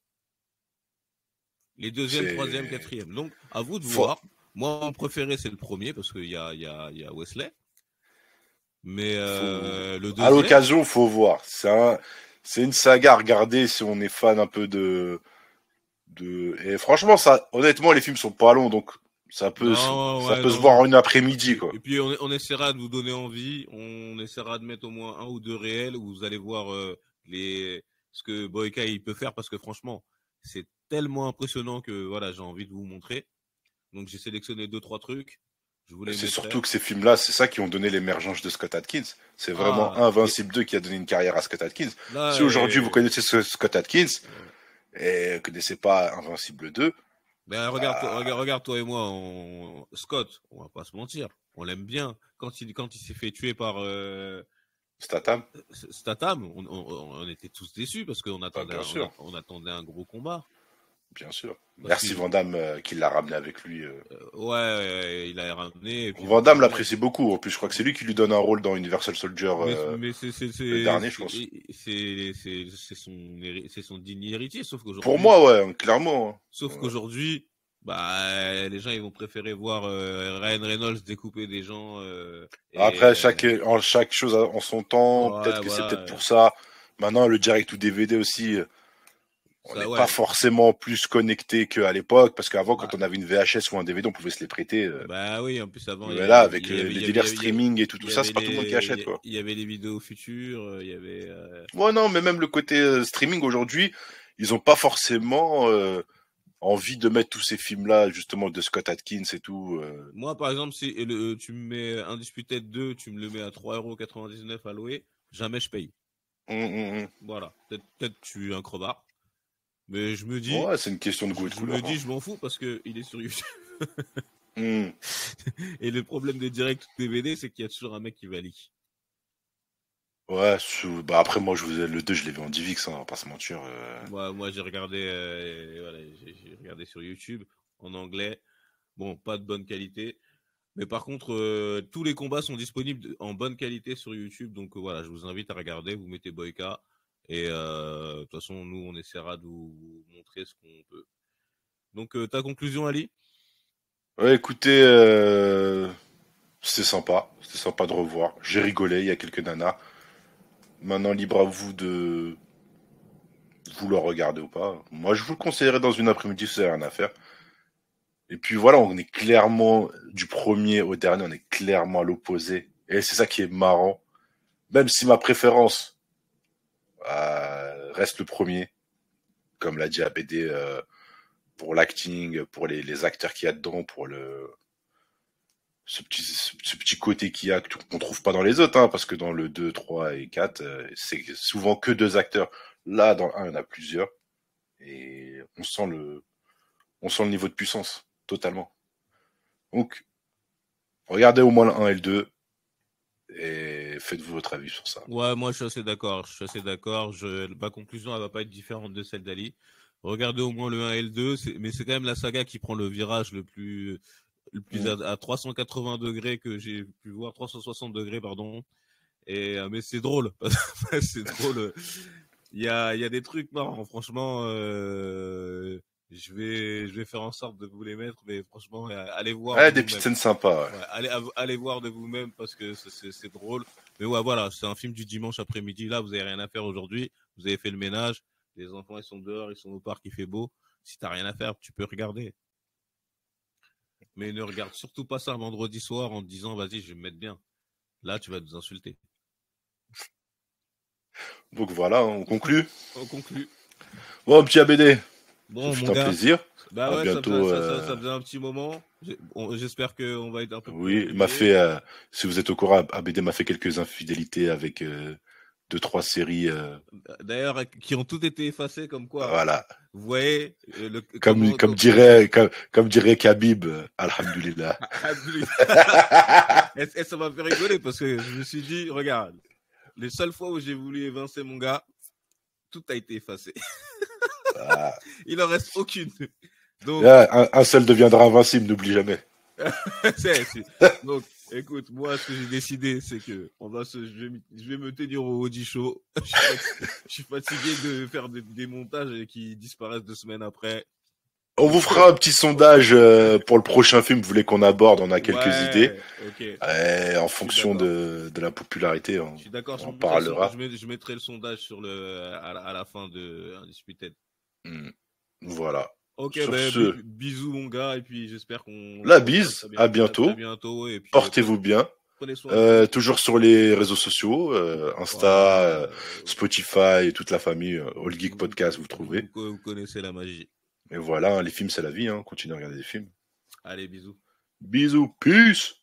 Les deuxième, troisième, quatrième. Donc, à vous de voir. Moi, mon préféré, c'est le premier, parce qu'il y a Wesley. Mais le deuxième... À l'occasion, faut voir. C'est une saga à regarder si on est fan un peu Et franchement, honnêtement, les films sont pas longs, donc ça peut se voir en une après-midi, quoi. Et puis on essaiera de vous donner envie, on essaiera de mettre au moins 1 ou 2 réels où vous allez voir ce que Boyka il peut faire, parce que franchement, c'est tellement impressionnant que voilà, j'ai envie de vous montrer. Donc j'ai sélectionné 2-3 trucs. C'est surtout que ces films-là, c'est ça qui ont donné l'émergence de Scott Adkins. C'est vraiment Invincible 2 qui a donné une carrière à Scott Adkins. Là, si aujourd'hui vous connaissez Scott Adkins et vous connaissez pas Invincible 2, ben regarde toi et moi, Scott, on va pas se mentir, on l'aime bien. Quand il s'est fait tuer par Statham, on était tous déçus parce qu'on attendait, on attendait un gros combat. Bien sûr. Merci Van Damme qui l'a ramené avec lui. Ouais, il l'a ramené. Van Damme l'apprécie beaucoup. En plus, je crois que c'est lui qui lui donne un rôle dans Universal Soldier. Mais c'est le dernier, je pense. C'est son digne héritier, sauf qu'aujourd'hui. Pour moi, ouais, clairement. Sauf qu'aujourd'hui, les gens ils vont préférer voir Ryan Reynolds découper des gens. Après, chaque chose en son temps. Peut-être que c'est peut-être pour ça. Maintenant, le direct ou DVD aussi. On n'est pas forcément plus connecté qu'à l'époque, parce qu'avant, quand on avait une VHS ou un DVD, on pouvait se les prêter. Oui, en plus avant. Mais là, avec les délires streaming et tout ça, c'est pas tout le monde qui achète, quoi. Il y avait les vidéos futures, il y avait. Ouais, non, mais même le côté streaming aujourd'hui, ils ont pas forcément envie de mettre tous ces films-là, justement, de Scott Adkins et tout. Moi, par exemple, si tu me mets Undisputed 2, tu me le mets à 3,99€ à louer, jamais je paye. Voilà. Peut-être tu es un crevard. Mais je me dis. Ouais, c'est une question de goût et de couleur. Je me dis, je m'en fous parce que il est sur YouTube. Et le problème des directs DVD, c'est qu'il y a toujours un mec qui va leak. Ouais, après, moi, le 2, je l'ai vu en DivX, on va pas se mentir. Moi, j'ai regardé, j'ai regardé sur YouTube, en anglais. Bon, pas de bonne qualité. Mais par contre, tous les combats sont disponibles en bonne qualité sur YouTube. Donc voilà, je vous invite à regarder. Vous mettez Boyka. Et de toute façon, nous, on essaiera de vous montrer ce qu'on peut. Donc, ta conclusion, Ali ? Ouais, écoutez, c'était sympa. C'était sympa de revoir. J'ai rigolé, il y a quelques nanas. Maintenant, libre à vous de vouloir regarder ou pas. Moi, je vous le conseillerais dans une après-midi si vous avez rien à faire. Et puis voilà, on est clairement, du premier au dernier, on est clairement à l'opposé. Et c'est ça qui est marrant. Même si ma préférence reste le premier, comme l'a dit ABD, pour l'acting, pour les acteurs qu'il y a dedans, pour ce petit côté qu'il y a qu'on trouve pas dans les autres, hein, parce que dans le 2, 3 et 4, c'est souvent que 2 acteurs. Là, dans le 1, il y en a plusieurs. Et on sent le niveau de puissance, totalement. Donc, regardez au moins le 1 et le 2. Et faites-vous votre avis sur ça. Ouais, moi je suis assez d'accord. Ma conclusion, elle va pas être différente de celle d'Ali. Regardez au moins le 1 et le 2, mais c'est quand même la saga qui prend le virage le plus à 380 degrés que j'ai pu voir, 360 degrés, pardon. Mais c'est drôle. C'est drôle. Il y a des trucs marrants, franchement. Je vais faire en sorte de vous les mettre, mais franchement, allez voir. Ouais, des petites scènes sympas. Ouais, allez voir de vous-même parce que c'est drôle. Mais ouais, voilà, c'est un film du dimanche après-midi. Là, vous avez rien à faire aujourd'hui. Vous avez fait le ménage. Les enfants, ils sont dehors, ils sont au parc, il fait beau. Si t'as rien à faire, tu peux regarder. Mais ne regarde surtout pas ça un vendredi soir en te disant, vas-y, je vais me mettre bien. Là, tu vas nous insulter. Donc voilà, on conclut. On conclut. Bon, petit ABD. Bon, c'est un plaisir. Bah ouais, bientôt, ça faisait un petit moment. J'espère qu'on va être un peu plus. Oui, il m'a fait, si vous êtes au courant, ABD m'a fait quelques infidélités avec 2-3 séries. D'ailleurs, qui ont toutes été effacées, comme quoi. Voilà. Vous voyez, comme dirait Khabib, alhamdoulilah. Et ça m'a fait rigoler parce que je me suis dit, regarde, les seules fois où j'ai voulu évincer mon gars, tout a été effacé. Il en reste aucune. Donc, un seul deviendra invincible, n'oublie jamais. Donc, écoute, moi, ce que j'ai décidé, c'est que je vais me tenir au Audi Show. Je suis fatigué de faire des montages qui disparaissent 2 semaines après. On vous fera un petit sondage pour le prochain film. Vous voulez qu'on aborde? On a quelques idées. Okay. En fonction de la popularité, je suis d'accord. On parlera. Je mettrai le sondage à la fin de Undisputed. Voilà. Ok, bisous mon gars, et puis j'espère qu'on... La bise, à bientôt. Et puis, portez-vous bien. Prenez soin. Toujours sur les réseaux sociaux, Insta, Spotify et toute la famille, All Geek Podcast, vous trouvez. Vous connaissez la magie. Et voilà, les films c'est la vie, hein. Continuez à regarder des films. Allez, bisous. Bisous, peace.